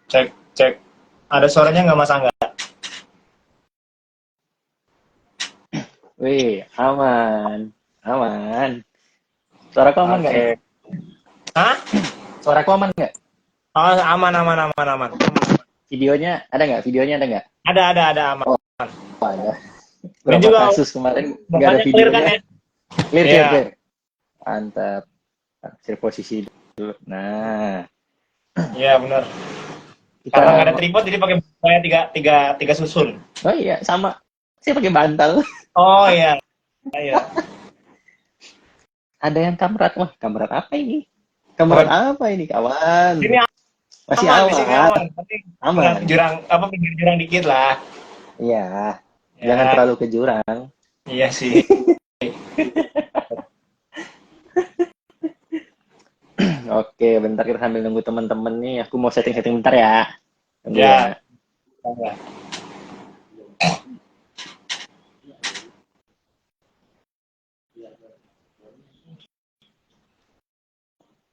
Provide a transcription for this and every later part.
Cek, cek. Ada suaranya nggak Mas Angga? Wih, aman, aman. Suaraku aman nggak nih? Oke. Hah? Suaraku aman nggak? Oh, aman, aman, aman, aman. Videonya ada nggak? Videonya ada nggak? Ada aman. Oh, ada. Ini Berapa juga kasus kemarin nggak ada mukanya clear kan videonya? ya? Clear, clear, Iya, clear. Mantap. Share posisi dulu. Nah, iya benar. kita. Karena nggak ada tripod, jadi pakai saya tiga, tiga, tiga susun. Oh iya, sama. Saya pakai bantal. Oh iya, iya. Ada yang kamrat. Wah, kamrat apa ini? Kamrat Oh, apa ini, kawan? sini Masih aman, di sini aman. aman. Tapi jurang, Aman. jurang apa pinggir jurang dikit lah. Iya, jangan Ya, terlalu ke jurang. iya sih. Oke, bentar kita sambil nunggu teman-teman nih. Aku mau setting-setting bentar ya. Tunggu ya. Ya,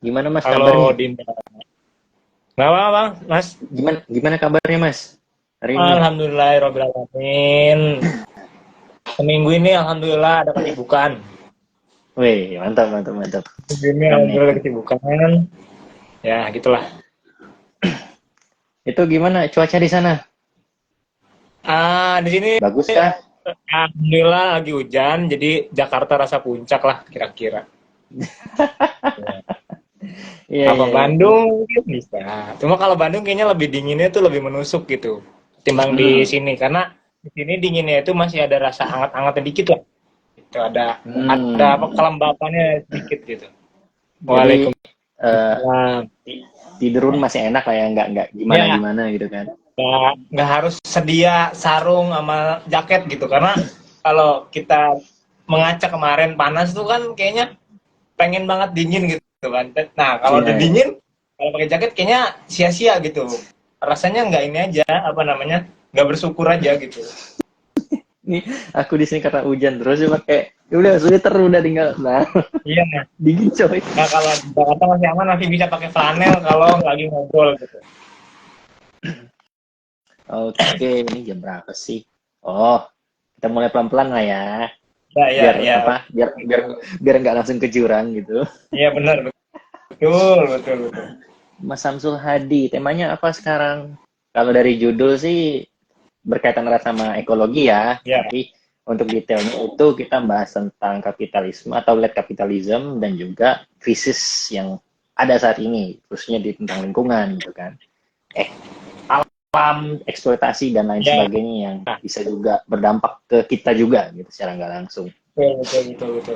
Gimana Mas halo kabarnya? Dinda. Nggak apa bang, Mas? Gimana gimana kabarnya Mas hari ini? Alhamdulillahirobbilalamin. Seminggu ini alhamdulillah ada kesibukan. Wih, mantap mantap mantap. Seminggu ini Keren nih. alhamdulillah ada kesibukan. Ya, gitulah. Itu gimana cuaca di sana? Di sini Bagus kah? alhamdulillah lagi hujan, jadi Jakarta rasa puncak lah kira-kira. Iya Apa iya iya. Bandung mungkin bisa. Cuma kalau Bandung kayaknya lebih dinginnya tuh lebih menusuk gitu. Timbang di Hmm. sini karena di sini dinginnya itu masih ada rasa hangat-hangatnya dikit lah. Itu ada apa Hmm. kelembapannya sedikit gitu. Jadi eh, Waalaikumsalam. tidur masih enak lah ya, nggak gimana Ya, gimana gitu kan? nggak harus sedia sarung sama jaket gitu karena kalau kita mengacak kemarin panas tuh kan kayaknya pengen banget dingin gitu kan. Nah kalau Iya udah iya. dingin kalau pakai jaket kayaknya sia-sia gitu. Rasanya nggak ini aja apa namanya nggak bersyukur aja gitu. Nih aku di sini karena hujan terus ya pakai. Ya udah sweater udah tinggal. Nah, Iya. dingin coy. Nah kalau di Jakarta masih aman masih bisa pakai flanel kalau lagi ngobrol gitu. Oke, ini jam berapa sih? Oh, kita mulai pelan-pelan lah ya. Ya ya Biar ya. apa? Biar nggak langsung ke jurang gitu. Iya benar betul betul betul. Mas Samsul Hadi, temanya apa sekarang? Kalau dari judul sih berkaitan erat sama ekologi ya, Ya tapi untuk detailnya itu kita bahas tentang kapitalisme atau late capitalism dan juga krisis yang ada saat ini, khususnya di tentang lingkungan gitu kan. Eh, alam, eksploitasi dan lain ya. sebagainya yang bisa juga berdampak ke kita juga gitu secara nggak langsung. Betul betul betul betul.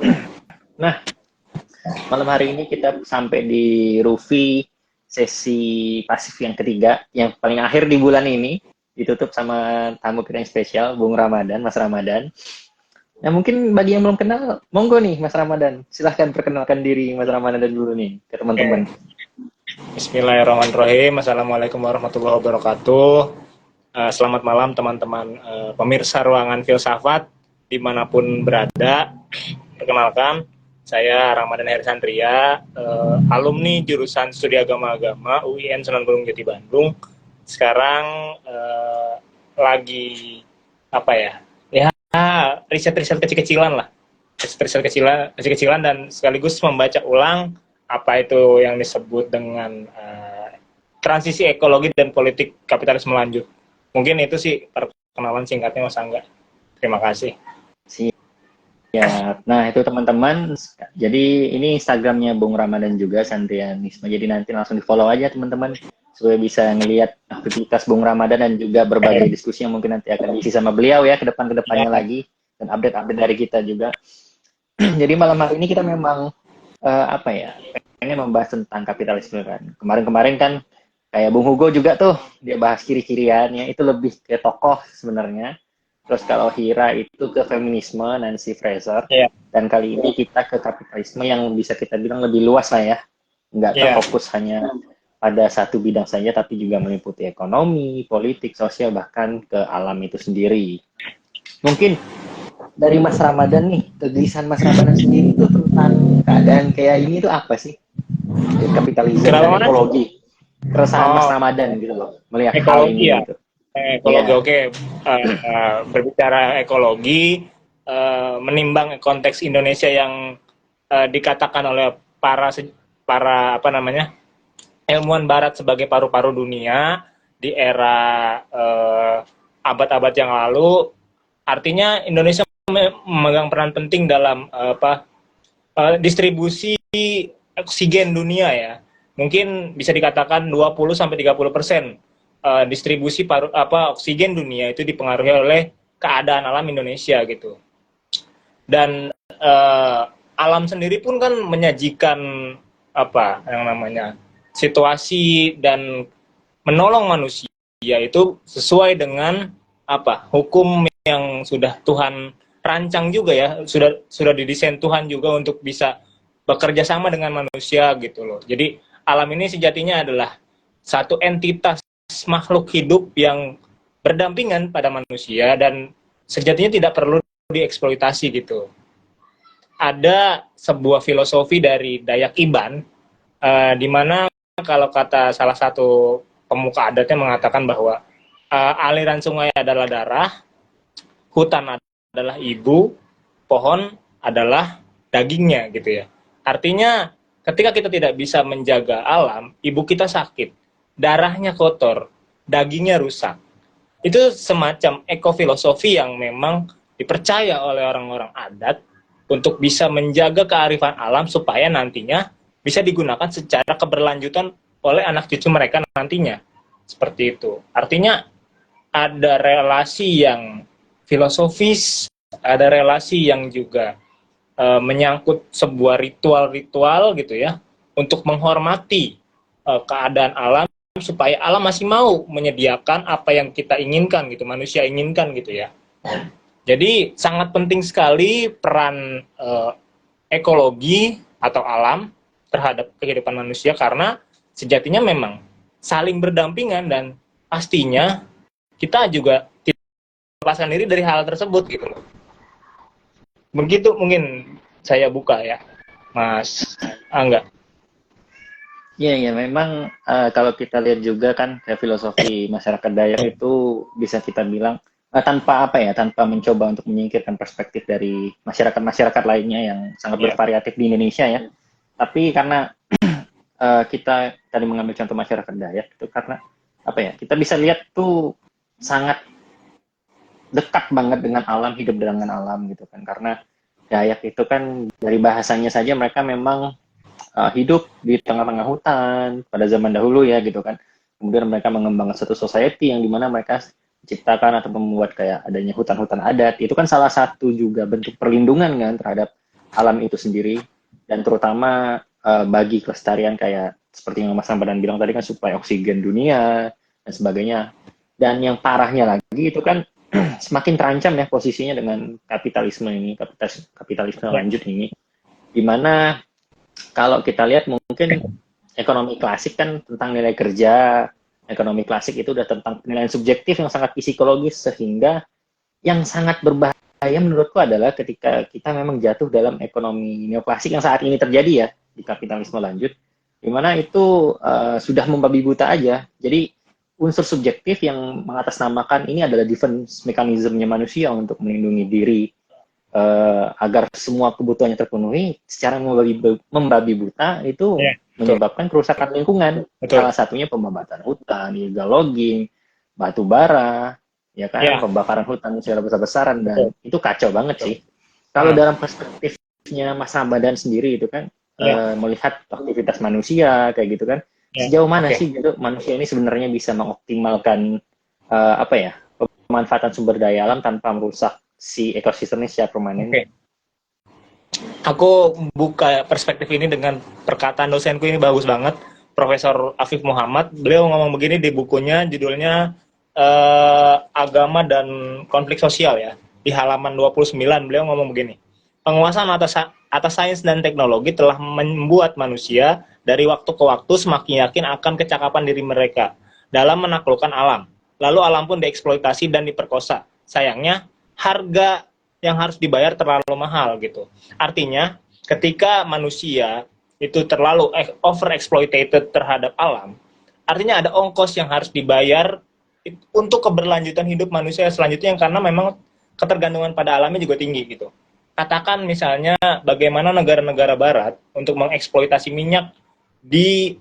Nah, malam hari ini kita sampai di Rufi sesi pasif yang ketiga, yang paling akhir di bulan ini, ditutup sama tamu kita yang spesial, Bung Ramadan, Mas Ramadan. Nah, mungkin bagi yang belum kenal, monggo nih Mas Ramadan, silahkan perkenalkan diri Mas Ramadan dulu nih ke teman-teman. Oke. Bismillahirrahmanirrahim. Assalamualaikum warahmatullahi wabarakatuh. Selamat malam teman-teman pemirsa Ruangan Filsafat dimanapun berada. Perkenalkan, saya Ramadan Hersandria, alumni jurusan Studi Agama-Agama UIN Sunan Gunung Jati Bandung. Sekarang lagi apa ya? Ya riset-riset kecil-kecilan lah, riset-riset kecil-kecilan dan sekaligus membaca ulang apa itu yang disebut dengan transisi ekologi dan politik kapitalisme lanjut. Mungkin itu sih perkenalan singkatnya Mas Angga. Terima kasih. Ya, nah itu teman-teman. Jadi ini Instagramnya Bung Ramadan juga, Sandrianisme. Jadi nanti langsung di follow aja teman-teman supaya bisa ngelihat aktivitas Bung Ramadan dan juga berbagai diskusi yang mungkin nanti akan diisi sama beliau ya ke depannya Ya, lagi dan update-update dari kita juga. Jadi malam hari ini kita memang apa ya pengen membahas tentang kapitalisme kan. Kemarin-kemarin kan kayak Bung Hugo juga tuh dia bahas kiri-kiriannya itu lebih ke tokoh sebenarnya. Terus kalau Hira itu ke feminisme, Nancy Fraser. ya, Dan kali ini kita ke kapitalisme yang bisa kita bilang lebih luas lah ya. Nggak ya. terfokus hanya pada satu bidang saja, tapi juga meliputi ekonomi, politik, sosial, bahkan ke alam itu sendiri. Mungkin dari Mas Ramadan nih, kegelisahan Mas Ramadan sendiri itu tentang keadaan kayak ini itu apa sih? Kapitalisme Kenapa dan Mas? ekologi. keresahan Mas Oh, Ramadan gitu loh, melihat hal ekologi ya. ini gitu. Ekologi, Iya, oke. Berbicara ekologi, menimbang konteks Indonesia yang dikatakan oleh para apa namanya ilmuwan Barat sebagai paru-paru dunia di era abad-abad yang lalu, artinya Indonesia memegang peran penting dalam distribusi oksigen dunia ya. Mungkin bisa dikatakan 20-30% distribusi oksigen dunia itu dipengaruhi oleh keadaan alam Indonesia gitu. Dan alam sendiri pun kan menyajikan apa yang namanya situasi dan menolong manusia itu sesuai dengan apa hukum yang sudah Tuhan rancang juga ya, sudah didesain Tuhan juga untuk bisa bekerja sama dengan manusia gitu loh. Jadi alam ini sejatinya adalah satu entitas makhluk hidup yang berdampingan pada manusia dan sejatinya tidak perlu dieksploitasi gitu. Ada sebuah filosofi dari Dayak Iban di mana kalau kata salah satu pemuka adatnya mengatakan bahwa aliran sungai adalah darah, hutan adalah ibu, pohon adalah dagingnya gitu ya. Artinya ketika kita tidak bisa menjaga alam, ibu kita sakit, darahnya kotor, dagingnya rusak. Itu semacam ekofilosofi yang memang dipercaya oleh orang-orang adat untuk bisa menjaga kearifan alam supaya nantinya bisa digunakan secara keberlanjutan oleh anak cucu mereka nantinya. Seperti itu. Artinya ada relasi yang filosofis, ada relasi yang juga menyangkut sebuah ritual-ritual gitu ya, untuk menghormati keadaan alam supaya alam masih mau menyediakan apa yang kita inginkan gitu, manusia inginkan gitu ya. Jadi sangat penting sekali peran ekologi atau alam terhadap kehidupan manusia karena sejatinya memang saling berdampingan dan pastinya kita juga tidak melepaskan diri dari hal tersebut gitu loh. Begitu mungkin saya buka ya, Mas Angga. iya, iya. Memang kalau kita lihat juga kan kayak filosofi masyarakat Dayak itu bisa kita bilang tanpa apa ya, tanpa mencoba untuk menyingkirkan perspektif dari masyarakat-masyarakat lainnya yang sangat Ya, bervariatif di Indonesia ya. Tapi karena kita tadi mengambil contoh masyarakat Dayak itu karena apa ya, kita bisa lihat tuh sangat dekat banget dengan alam, hidup dengan alam gitu kan. Karena Dayak itu kan dari bahasanya saja mereka memang hidup di tengah-tengah hutan pada zaman dahulu ya gitu kan. Kemudian mereka mengembangkan satu society yang dimana mereka ciptakan atau membuat kayak adanya hutan-hutan adat. Itu kan salah satu juga bentuk perlindungan kan terhadap alam itu sendiri. Dan terutama bagi kelestarian kayak seperti yang Mas Ramadan bilang tadi kan supaya oksigen dunia dan sebagainya. Dan yang parahnya lagi itu kan semakin terancam ya posisinya dengan kapitalisme ini, kapitalisme ya, lanjut ini. Di mana kalau kita lihat mungkin ekonomi klasik kan tentang nilai kerja, ekonomi klasik itu udah tentang penilaian subjektif yang sangat psikologis sehingga yang sangat berbahaya menurutku adalah ketika kita memang jatuh dalam ekonomi neoklasik yang saat ini terjadi ya di kapitalisme lanjut, di mana itu sudah membabi buta aja. Jadi unsur subjektif yang mengatasnamakan ini adalah defense mekanismenya manusia untuk melindungi diri agar semua kebutuhannya terpenuhi secara membabi buta itu ya, betul, menyebabkan kerusakan lingkungan. betul. Salah satunya pembabatan hutan, illegal logging, batu bara, ya kan, Ya, pembakaran hutan secara besar-besaran dan betul, itu kacau banget betul. sih. Kalau dalam perspektifnya Mas Ramadan sendiri itu kan Ya, melihat aktivitas manusia kayak gitu kan, ya, sejauh mana oke. sih gitu manusia ini sebenarnya bisa mengoptimalkan apa ya pemanfaatan sumber daya alam tanpa merusak si ekosistemnya secara permanen. Oke. Aku buka perspektif ini dengan perkataan dosenku ini bagus banget, Profesor Afif Muhammad. Beliau ngomong begini di bukunya, judulnya Agama dan Konflik Sosial ya. Di halaman 29 beliau ngomong begini. Penguasaan atas sains dan teknologi telah membuat manusia dari waktu ke waktu semakin yakin akan kecakapan diri mereka dalam menaklukkan alam. Lalu alam pun dieksploitasi dan diperkosa. Sayangnya, harga yang harus dibayar terlalu mahal gitu. Artinya, ketika manusia itu terlalu over exploited terhadap alam, artinya ada ongkos yang harus dibayar untuk keberlanjutan hidup manusia selanjutnya yang karena memang ketergantungan pada alamnya juga tinggi gitu. Katakan misalnya bagaimana negara-negara barat untuk mengeksploitasi minyak di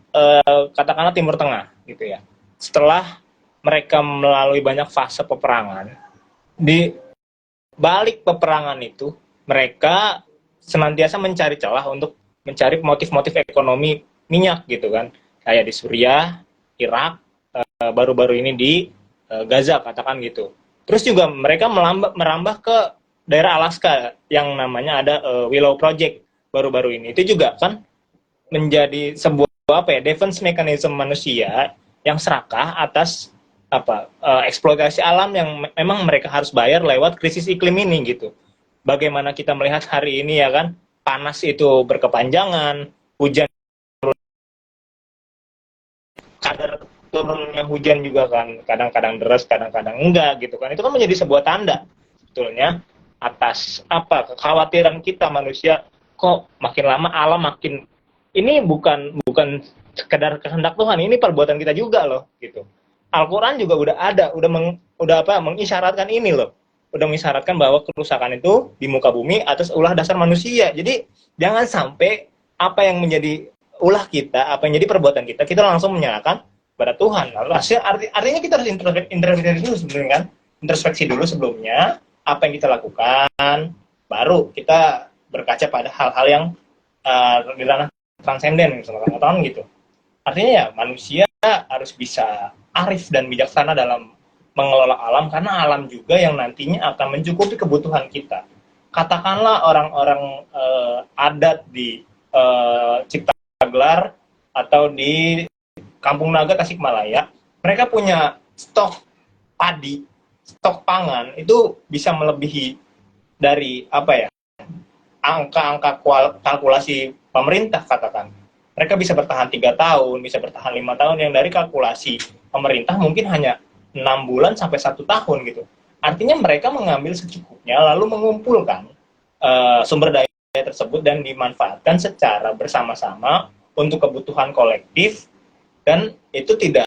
katakanlah Timur Tengah gitu ya. Setelah mereka melalui banyak fase peperangan, di balik peperangan itu mereka senantiasa mencari celah untuk mencari motif-motif ekonomi minyak gitu kan. Kayak di Suriah, Irak, baru-baru ini di Gaza katakan gitu. Terus juga mereka merambah ke daerah Alaska yang namanya ada Willow Project baru-baru ini. Itu juga kan menjadi sebuah apa ya, defense mechanism manusia yang serakah atas eksploitasi alam yang memang mereka harus bayar lewat krisis iklim ini gitu. Bagaimana kita melihat hari ini ya kan, panas itu berkepanjangan, hujan, kadar turunnya hujan juga kan kadang-kadang deras, kadang-kadang enggak gitu kan. Itu kan menjadi sebuah tanda sebetulnya atas kekhawatiran kita manusia, kok makin lama alam makin ini bukan sekedar kehendak Tuhan, ini perbuatan kita juga loh gitu. Al-Quran juga udah ada, udah mengisyaratkan ini loh, udah mengisyaratkan bahwa kerusakan itu di muka bumi atas ulah dasar manusia. Jadi jangan sampai apa yang menjadi ulah kita, apa yang jadi perbuatan kita langsung menyalahkan pada Tuhan. Lalu artinya kita harus introspeksi dulu sebenarnya kan, introspeksi dulu sebelumnya apa yang kita lakukan, baru kita berkaca pada hal-hal yang di ranah transenden misalkan gitu. Artinya ya manusia harus bisa arif dan bijaksana dalam mengelola alam, karena alam juga yang nantinya akan mencukupi kebutuhan kita. Katakanlah orang-orang adat di Ciptagelar atau di Kampung Naga Tasikmalaya, mereka punya stok padi, stok pangan itu bisa melebihi dari angka-angka kalkulasi pemerintah katakan. Mereka bisa bertahan 3 tahun, bisa bertahan 5 tahun, yang dari kalkulasi pemerintah mungkin hanya 6 bulan sampai 1 tahun gitu. Artinya mereka mengambil secukupnya lalu mengumpulkan sumber daya tersebut dan dimanfaatkan secara bersama-sama untuk kebutuhan kolektif, dan itu tidak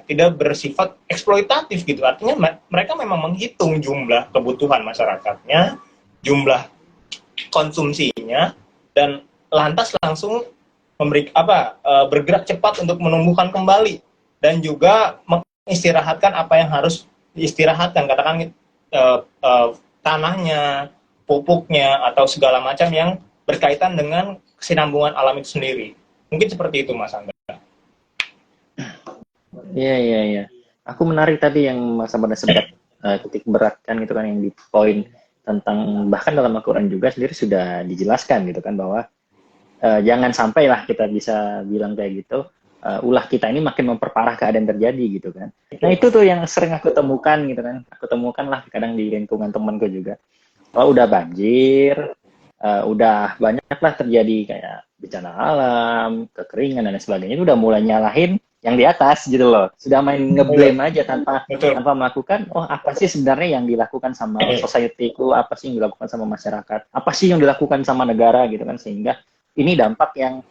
tidak bersifat eksploitatif gitu. Artinya mereka memang menghitung jumlah kebutuhan masyarakatnya, jumlah konsumsinya, dan lantas langsung bergerak cepat untuk menumbuhkan kembali dan juga mengistirahatkan apa yang harus diistirahatkan, katakan tanahnya, pupuknya, atau segala macam yang berkaitan dengan kesinambungan alam itu sendiri. Mungkin seperti itu Mas Angga. Iya. Aku menarik tadi yang Mas Ahmad sempat titik beratkan gitu kan, yang di poin tentang bahkan dalam Al-Quran juga sendiri sudah dijelaskan gitu kan, bahwa jangan sampailah kita bisa bilang kayak gitu, ulah kita ini makin memperparah keadaan terjadi gitu kan. Nah itu tuh yang sering aku temukan gitu kan, lah kadang di lingkungan temanku juga. Kalau udah banjir, udah banyak lah terjadi kayak bencana alam, kekeringan dan lain sebagainya, itu udah mulai nyalahin yang di atas gitu loh. Sudah main ngeblame aja tanpa melakukan, apa sih sebenarnya yang dilakukan sama society-ku, apa sih yang dilakukan sama masyarakat, apa sih yang dilakukan sama negara gitu kan, sehingga ini dampak yang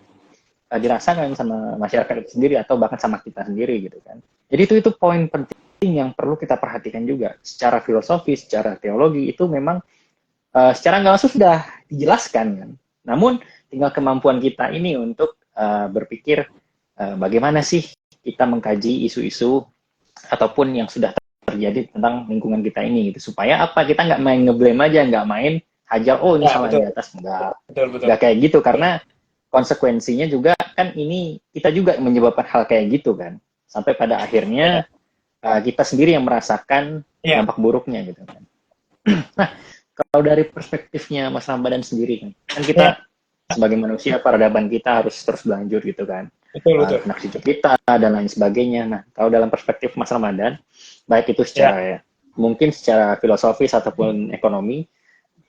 dirasakan sama masyarakat itu sendiri atau bahkan sama kita sendiri gitu kan. Jadi itu poin penting yang perlu kita perhatikan juga. Secara filosofi, secara teologi itu memang secara nggak langsung sudah dijelaskan kan. Namun tinggal kemampuan kita ini untuk berpikir bagaimana sih kita mengkaji isu-isu ataupun yang sudah terjadi tentang lingkungan kita ini gitu, supaya kita nggak main ngeblame aja, nggak main hajar ini salah di atas, nggak kayak gitu, karena konsekuensinya juga kan ini kita juga menyebabkan hal kayak gitu kan, sampai pada akhirnya kita sendiri yang merasakan dampak buruknya gitu kan. Nah kalau dari perspektifnya Mas Ramadan sendiri kan kita sebagai manusia, peradaban kita harus terus berlanjut gitu kan, anak cucu kita dan lain sebagainya. Nah kalau dalam perspektif Mas Ramadan, baik itu secara mungkin secara filosofis ataupun ekonomi,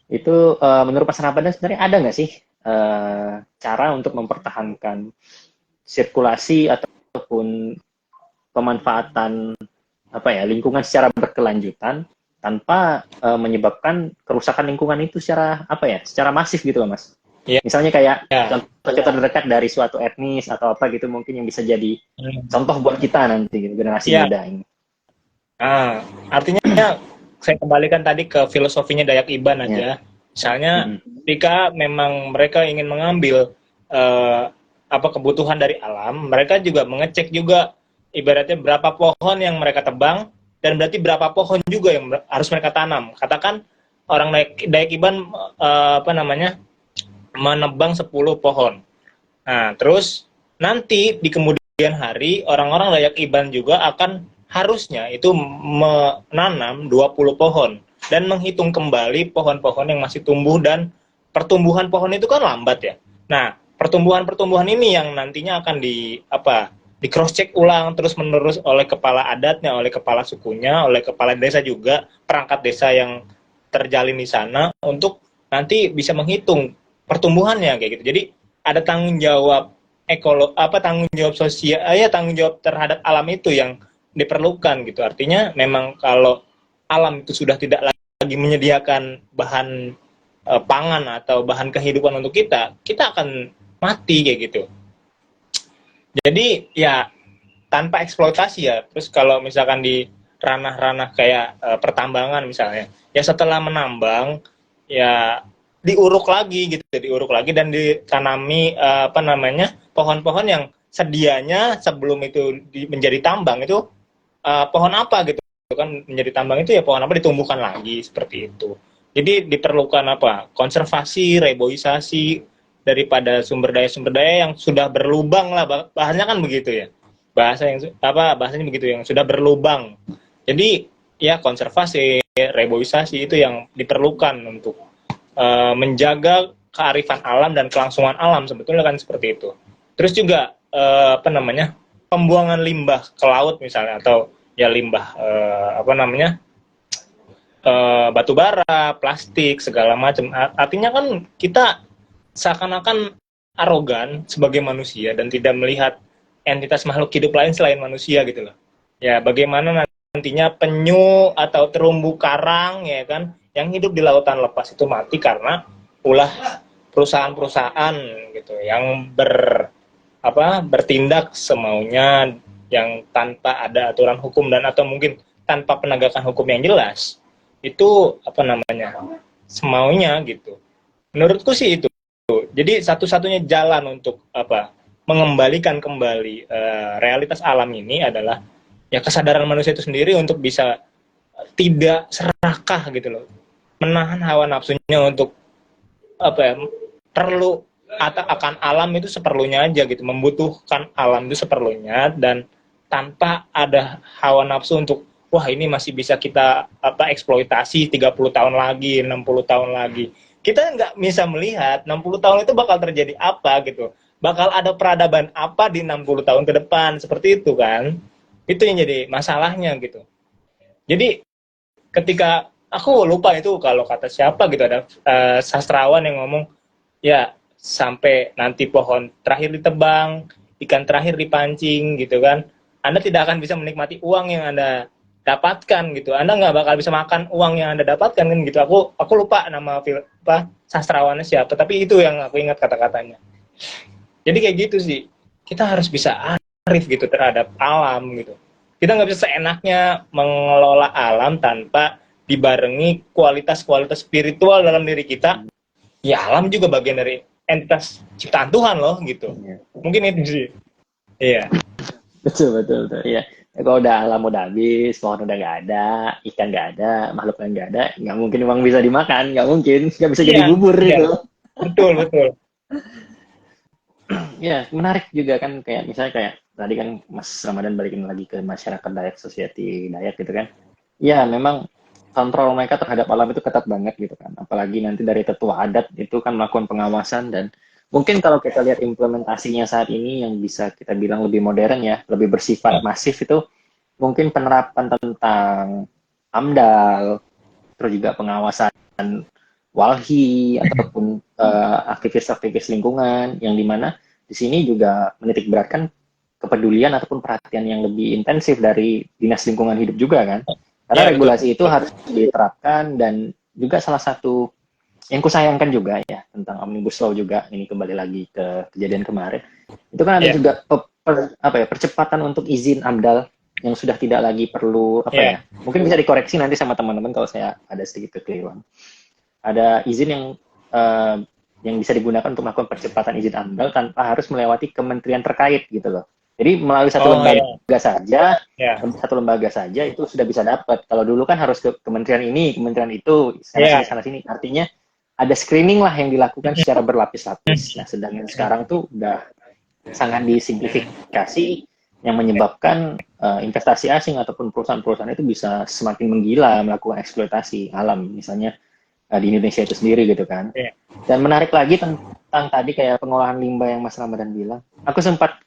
itu menurut Mas Ramadan sebenarnya ada nggak sih cara untuk mempertahankan sirkulasi ataupun pemanfaatan lingkungan secara berkelanjutan tanpa menyebabkan kerusakan lingkungan itu secara secara masif gitu loh Mas? Iya. Misalnya kayak Ya. contoh terdekat dari suatu etnis atau apa gitu mungkin yang bisa jadi contoh buat kita nanti gitu, generasi Iya. muda ini. Ah, artinya saya kembalikan tadi ke filosofinya Dayak Iban Ya. aja. Misalnya, Mm-mm. ketika memang mereka ingin mengambil apa kebutuhan dari alam, mereka juga mengecek juga ibaratnya berapa pohon yang mereka tebang dan berarti berapa pohon juga yang harus mereka tanam. Katakan orang Dayak Iban apa namanya menebang 10 pohon. Nah, terus nanti di kemudian hari orang-orang Dayak Iban juga akan harusnya itu menanam 20 pohon dan menghitung kembali pohon-pohon yang masih tumbuh, dan pertumbuhan pohon itu kan lambat ya. Nah, pertumbuhan-pertumbuhan ini yang nantinya akan di cross check ulang terus menerus oleh kepala adatnya, oleh kepala sukunya, oleh kepala desa juga, perangkat desa yang terjalin di sana untuk nanti bisa menghitung pertumbuhannya kayak gitu. Jadi ada tanggung jawab tanggung jawab sosial, ya tanggung jawab terhadap alam itu yang diperlukan gitu. Artinya memang kalau alam itu sudah tidak lagi menyediakan bahan pangan atau bahan kehidupan untuk kita, kita akan mati kayak gitu. Jadi ya tanpa eksploitasi ya. Terus kalau misalkan di ranah-ranah kayak pertambangan misalnya, ya setelah menambang ya diuruk lagi gitu, diuruk lagi dan ditanami apa namanya pohon-pohon yang sedianya sebelum itu menjadi tambang itu pohon apa gitu kan, menjadi tambang itu ya pohon apa ditumbuhkan lagi seperti itu. Jadi diperlukan apa konservasi, reboisasi daripada sumber daya yang sudah berlubang lah, bahasanya kan begitu ya, bahasanya begitu, yang sudah berlubang. Jadi ya konservasi, reboisasi itu yang diperlukan untuk menjaga kearifan alam dan kelangsungan alam, sebetulnya kan seperti itu. Terus juga apa namanya pembuangan limbah ke laut misalnya, atau ya limbah apa namanya batu bara, plastik, segala macam. Artinya kan kita seakan-akan arogan sebagai manusia dan tidak melihat entitas makhluk hidup lain selain manusia gitu loh. Ya bagaimana nantinya penyu atau terumbu karang ya kan yang hidup di lautan lepas itu mati karena ulah perusahaan-perusahaan gitu yang bertindak semaunya, yang tanpa ada aturan hukum dan atau mungkin tanpa penegakan hukum yang jelas, itu apa namanya semaunya gitu. Menurutku sih itu. Jadi satu-satunya jalan untuk mengembalikan kembali realitas alam ini adalah ya kesadaran manusia itu sendiri untuk bisa tidak serakah gitu loh, menahan hawa nafsunya untuk perlu akan alam itu seperlunya aja gitu, membutuhkan alam itu seperlunya, dan tanpa ada hawa nafsu untuk wah ini masih bisa kita eksploitasi 30 tahun lagi, 60 tahun lagi. Kita nggak bisa melihat 60 tahun itu bakal terjadi apa gitu, bakal ada peradaban apa di 60 tahun ke depan, seperti itu kan. Itu yang jadi masalahnya gitu. Jadi ketika aku lupa itu kalau kata siapa gitu, ada sastrawan yang ngomong ya sampai nanti pohon terakhir ditebang, ikan terakhir dipancing gitu kan, Anda tidak akan bisa menikmati uang yang Anda dapatkan gitu. Anda nggak bakal bisa makan uang yang Anda dapatkan kan gitu. Aku lupa nama sastrawannya siapa, tapi itu yang aku ingat kata-katanya. Jadi kayak gitu sih. Kita harus bisa arif gitu terhadap alam gitu. Kita nggak bisa seenaknya mengelola alam tanpa dibarengi kualitas-kualitas spiritual dalam diri kita. Ya alam juga bagian dari entitas ciptaan Tuhan loh gitu. Mungkin itu sih. Iya. Betul. Iya. Ya, kalau udah alam udah habis, pohon udah nggak ada, ikan nggak ada, makhluk lain nggak ada, nggak mungkin uang bisa dimakan, nggak mungkin, nggak bisa jadi bubur itu. Betul. Ya, menarik juga kan kayak misalnya kayak tadi kan Mas Ramadan balikin lagi ke masyarakat Dayak Society Dayak gitu kan. Ya, memang kontrol mereka terhadap alam itu ketat banget gitu kan. Apalagi nanti dari tetua adat itu kan melakukan pengawasan, dan mungkin kalau kita lihat implementasinya saat ini yang bisa kita bilang lebih modern ya, lebih bersifat masif itu mungkin penerapan tentang AMDAL, terus juga pengawasan walhi ataupun aktivis-aktivis lingkungan yang dimana di sini juga menitik beratkan kepedulian ataupun perhatian yang lebih intensif dari dinas lingkungan hidup juga kan, karena Ya, regulasi betul. itu harus diterapkan, dan juga salah satu yang kusayangkan juga ya tentang Omnibus Law juga, ini kembali lagi ke kejadian kemarin, itu kan ada Iya, juga percepatan untuk izin AMDAL yang sudah tidak lagi perlu iya. mungkin bisa dikoreksi nanti sama teman-teman kalau saya ada sedikit kekeliruan. Ada izin eh, yang bisa digunakan untuk melakukan percepatan izin AMDAL tanpa harus melewati kementerian terkait gitu loh. Jadi melalui Oh iya, iya, satu lembaga saja itu sudah bisa dapat. Kalau dulu kan harus ke kementerian ini, kementerian itu, iya. sana sini. Artinya ada screening lah yang dilakukan secara berlapis-lapis. Nah, sedangkan sekarang tuh udah sangat disimplifikasi yang menyebabkan investasi asing ataupun perusahaan-perusahaan itu bisa semakin menggila melakukan eksploitasi alam, misalnya di Indonesia itu sendiri gitu kan. Iya. Dan menarik lagi tentang tadi kayak pengolahan limbah yang Mas Ramadan bilang, aku sempat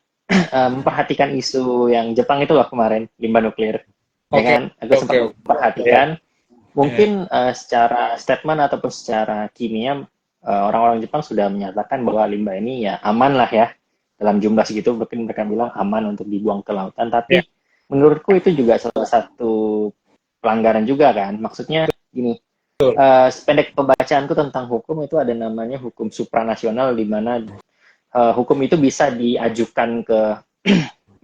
memperhatikan isu yang Jepang itu loh kemarin, limbah nuklir. Ya Oke, kan? Aku sempat oke. memperhatikan, Iya. mungkin secara statement ataupun secara kimia, orang-orang Jepang sudah menyatakan bahwa limbah ini ya aman lah ya. Dalam jumlah segitu, mungkin mereka bilang aman untuk dibuang ke lautan. Iya. Tapi menurutku itu juga salah satu pelanggaran juga kan. Maksudnya gini, Betul. sependek pembacaanku tentang hukum itu ada namanya hukum supranasional, di mana hukum itu bisa diajukan ke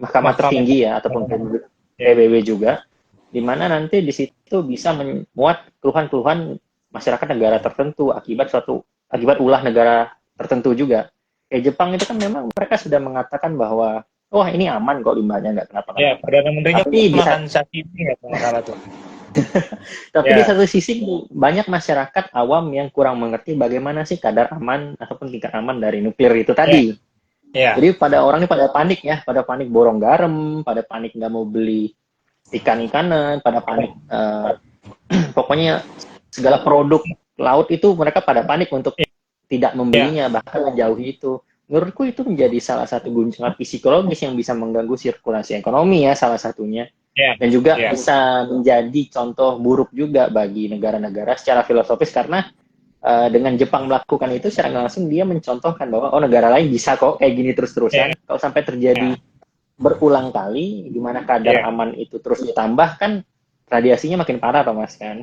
mahkamah Mahkamah. tertinggi ya ataupun Iya. PBB juga, di mana nanti di situ bisa memuat keluhan-keluhan masyarakat negara tertentu akibat ulah negara tertentu juga. Kayak Jepang itu kan memang mereka sudah mengatakan bahwa wah ini aman kok limbahnya nggak Ya, kenapa-kenapa. Perdana Menterinya Tapi bisa makan sashimi ya kalau nggak salah tuh. Tapi di Ya, satu sisi banyak masyarakat awam yang kurang mengerti bagaimana sih kadar aman ataupun tingkat aman dari nuklir itu ya, tadi. ya, Jadi pada orang ini pada panik ya, pada panik borong garam, pada panik nggak mau beli ikan-ikanan, pada panik pokoknya segala produk laut itu mereka pada panik untuk tidak ya, membelinya, bahkan menjauhi itu. Menurutku itu menjadi salah satu guncangan psikologis yang bisa mengganggu sirkulasi ekonomi ya salah satunya. ya, Dan juga ya, bisa menjadi contoh buruk juga bagi negara-negara secara filosofis karena dengan Jepang melakukan itu secara langsung dia mencontohkan bahwa oh negara lain bisa kok kayak gini ya, terus-terusan. Kalau sampai terjadi ya, berulang kali di mana kadar ya. aman itu terus ditambah kan radiasinya makin parah Pak Mas kan.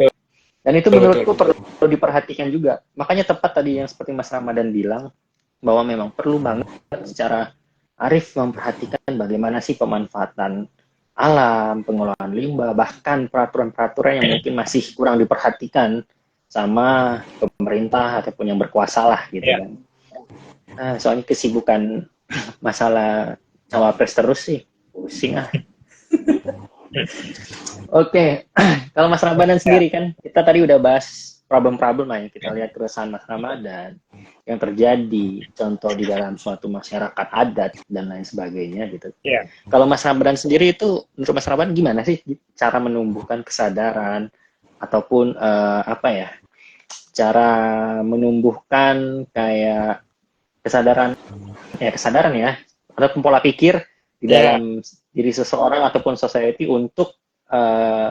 Dan itu Betul, betul, menurutku betul. perlu diperhatikan juga. Makanya tepat tadi yang seperti Mas Ramadan bilang bahwa memang perlu banget secara arif memperhatikan bagaimana sih pemanfaatan alam, pengelolaan limbah, bahkan peraturan-peraturan yang mungkin masih kurang diperhatikan sama pemerintah ataupun yang berkuasa lah gitu Ya, kan. Nah, soalnya kesibukan masalah cawapres terus sih, pusing ah. Oke, kalau Mas Ramadan ya, sendiri kan, kita tadi udah bahas problem-problem lah yang kita lihat keresahan Mas Ramadan, yang terjadi, contoh di dalam suatu masyarakat adat, dan lain sebagainya gitu. ya. Kalau Mas Ramadan sendiri itu, menurut Mas Ramadan gimana sih cara menumbuhkan kesadaran, ataupun cara menumbuhkan kayak kesadaran ya, ataupun pola pikir di Ya. dalam diri seseorang ataupun society untuk eh,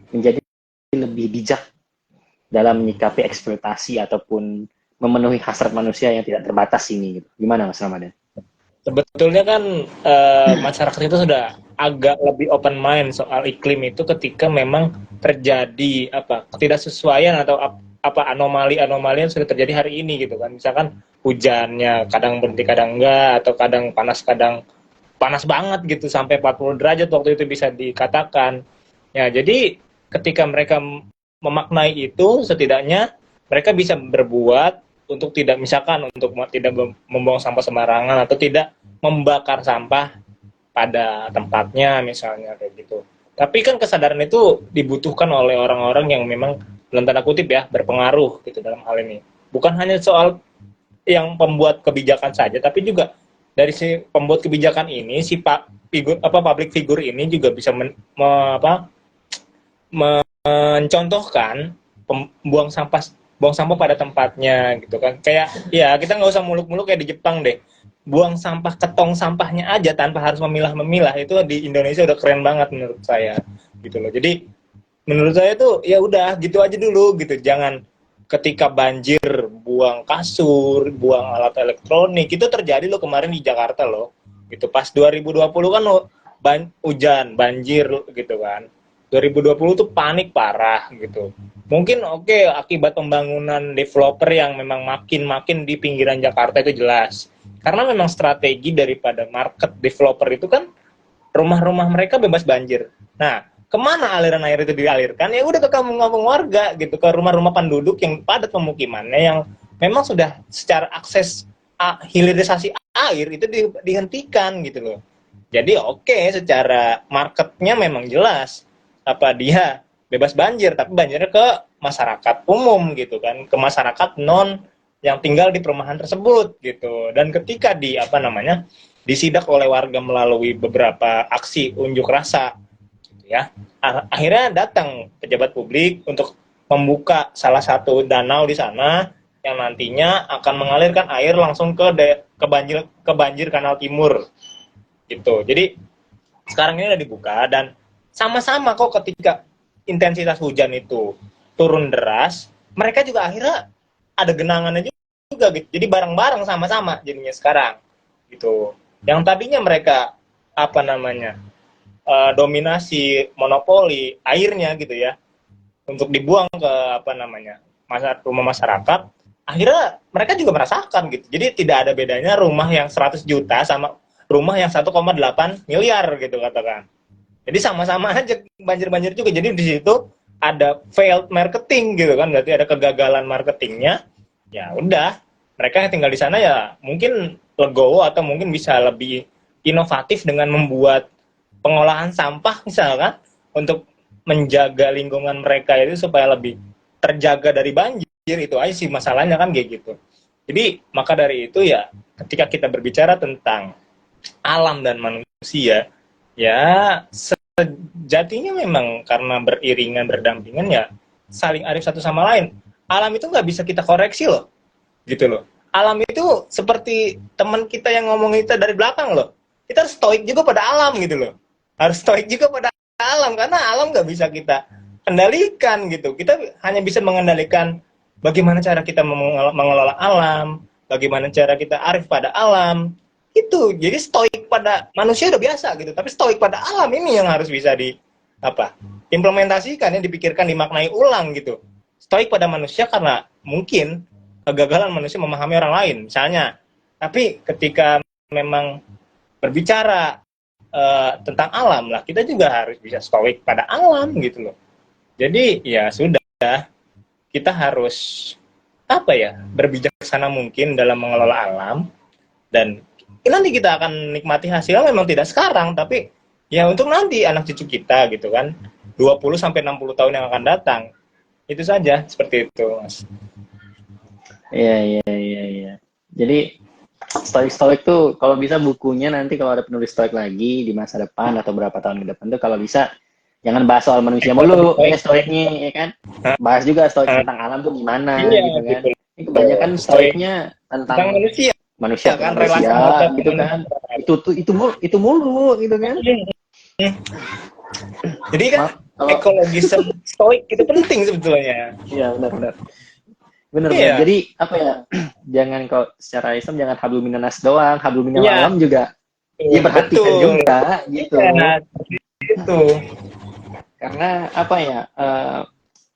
menjadi lebih bijak dalam menyikapi eksploitasi ataupun memenuhi hasrat manusia yang tidak terbatas ini gitu. Gimana Mas Ramadan? Sebetulnya kan masyarakat itu sudah agak lebih open mind soal iklim itu ketika memang terjadi apa ketidaksesuaian atau apa anomali-anomali yang sudah terjadi hari ini gitu kan. Misalkan hujannya kadang berhenti kadang enggak atau kadang panas banget gitu sampai 40 derajat waktu itu bisa dikatakan. Ya, jadi ketika mereka memaknai itu setidaknya mereka bisa berbuat untuk tidak misalkan untuk tidak membuang sampah sembarangan atau tidak membakar sampah pada tempatnya misalnya kayak gitu. Tapi kan kesadaran itu dibutuhkan oleh orang-orang yang memang dalam tanda kutip ya berpengaruh gitu dalam hal ini. Bukan hanya soal yang pembuat kebijakan saja, tapi juga dari si pembuat kebijakan ini si public figure ini juga bisa mencontohkan buang sampah pada tempatnya gitu kan. Kayak ya kita nggak usah muluk-muluk kayak di Jepang deh, buang sampah ke tong sampahnya aja tanpa harus memilah-memilah, itu di Indonesia udah keren banget menurut saya gitu loh. Jadi menurut saya tuh ya udah gitu aja dulu gitu, jangan ketika banjir buang kasur, buang alat elektronik. Itu terjadi loh kemarin di Jakarta loh gitu pas 2020 kan lo hujan banjir gitu kan. 2020 tuh panik parah gitu. Mungkin oke, akibat pembangunan developer yang memang makin di pinggiran Jakarta itu jelas. Karena memang strategi daripada market developer itu kan rumah-rumah mereka bebas banjir. Nah, kemana aliran air itu dialirkan? Ya udah ke kampung-kampung warga gitu, ke rumah-rumah penduduk yang padat pemukimannya yang memang sudah secara akses hilirisasi air itu dihentikan gitu loh. Jadi oke, secara marketnya memang jelas apa dia bebas banjir, tapi banjirnya ke masyarakat umum gitu kan, ke masyarakat non yang tinggal di perumahan tersebut gitu. Dan ketika disidak oleh warga melalui beberapa aksi unjuk rasa gitu ya, akhirnya datang pejabat publik untuk membuka salah satu danau di sana yang nantinya akan mengalirkan air langsung ke banjir kanal timur gitu. Jadi sekarang ini udah dibuka dan sama-sama kok ketika intensitas hujan itu turun deras, mereka juga akhirnya ada genangannya juga gitu. Jadi bareng-bareng sama-sama jadinya sekarang gitu. Yang tadinya mereka dominasi monopoli airnya gitu ya untuk dibuang ke rumah masyarakat, akhirnya mereka juga merasakan gitu. Jadi tidak ada bedanya rumah yang 100 juta sama rumah yang 1,8 miliar gitu katakan. Jadi sama-sama aja banjir-banjir juga. Jadi di situ ada failed marketing gitu kan, berarti ada kegagalan marketingnya. Ya udah, mereka yang tinggal di sana ya mungkin legowo atau mungkin bisa lebih inovatif dengan membuat pengolahan sampah misalkan untuk menjaga lingkungan mereka itu supaya lebih terjaga dari banjir. Itu aja sih masalahnya kan kayak gitu. Jadi maka dari itu ya ketika kita berbicara tentang alam dan manusia, ya sejatinya memang karena beriringan berdampingan ya saling arif satu sama lain. Alam itu nggak bisa kita koreksi loh, gitu loh. Alam itu seperti teman kita yang ngomong kita dari belakang loh. Kita harus stoik juga pada alam gitu loh. Harus stoik juga pada alam karena alam nggak bisa kita kendalikan gitu. Kita hanya bisa mengendalikan bagaimana cara kita mengelola alam, bagaimana cara kita arif pada alam. Itu jadi stoik pada manusia udah biasa gitu, tapi stoik pada alam ini yang harus bisa implementasikan, yang dipikirkan, dimaknai ulang gitu. Stoik pada manusia karena mungkin kegagalan manusia memahami orang lain misalnya, tapi ketika memang berbicara tentang alam lah, kita juga harus bisa stoik pada alam gitu loh. Jadi ya sudah, kita harus berbijaksana mungkin dalam mengelola alam, dan nanti kita akan nikmati hasilnya memang tidak sekarang, tapi ya untuk nanti anak cucu kita gitu kan, 20-60 tahun yang akan datang. Itu saja, seperti itu Mas. Iya. Jadi stoik tuh kalau bisa bukunya nanti kalau ada penulis stoik lagi di masa depan atau berapa tahun ke depan tuh kalau bisa jangan bahas soal manusia mulu ya stoiknya ya kan. Bahas juga stoik tentang alam tuh gimana gitu kan. Ini kebanyakan stoiknya tentang manusia kan, gitu kan. Itu mulu gitu kan. Jadi kan ekologis stoik itu penting sebetulnya. Iya benar. Bener. Jadi apa ya? Jangan kalau secara Islam jangan hablum minanas doang, hablum minal alam juga. Ya perhatikan juga gitu. Ya, itu. Karena apa ya?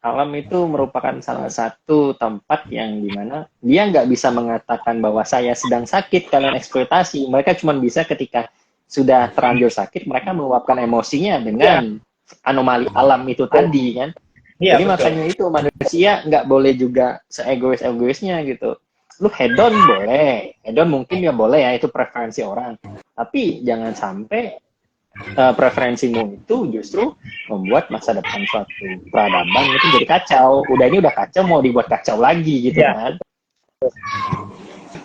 Alam itu merupakan salah satu tempat yang dimana dia nggak bisa mengatakan bahwa saya sedang sakit kalian eksploitasi. Mereka cuma bisa ketika sudah terlanjur sakit mereka meluapkan emosinya dengan anomali alam itu tadi kan. Iya, jadi betul. Makanya itu manusia nggak boleh juga seegoisnya gitu. Lu hedon boleh, hedon mungkin ya boleh ya, itu preferensi orang. Tapi jangan sampai preferensimu itu justru membuat masa depan suatu peradaban itu jadi kacau. Ini udah kacau mau dibuat kacau lagi gitu kan.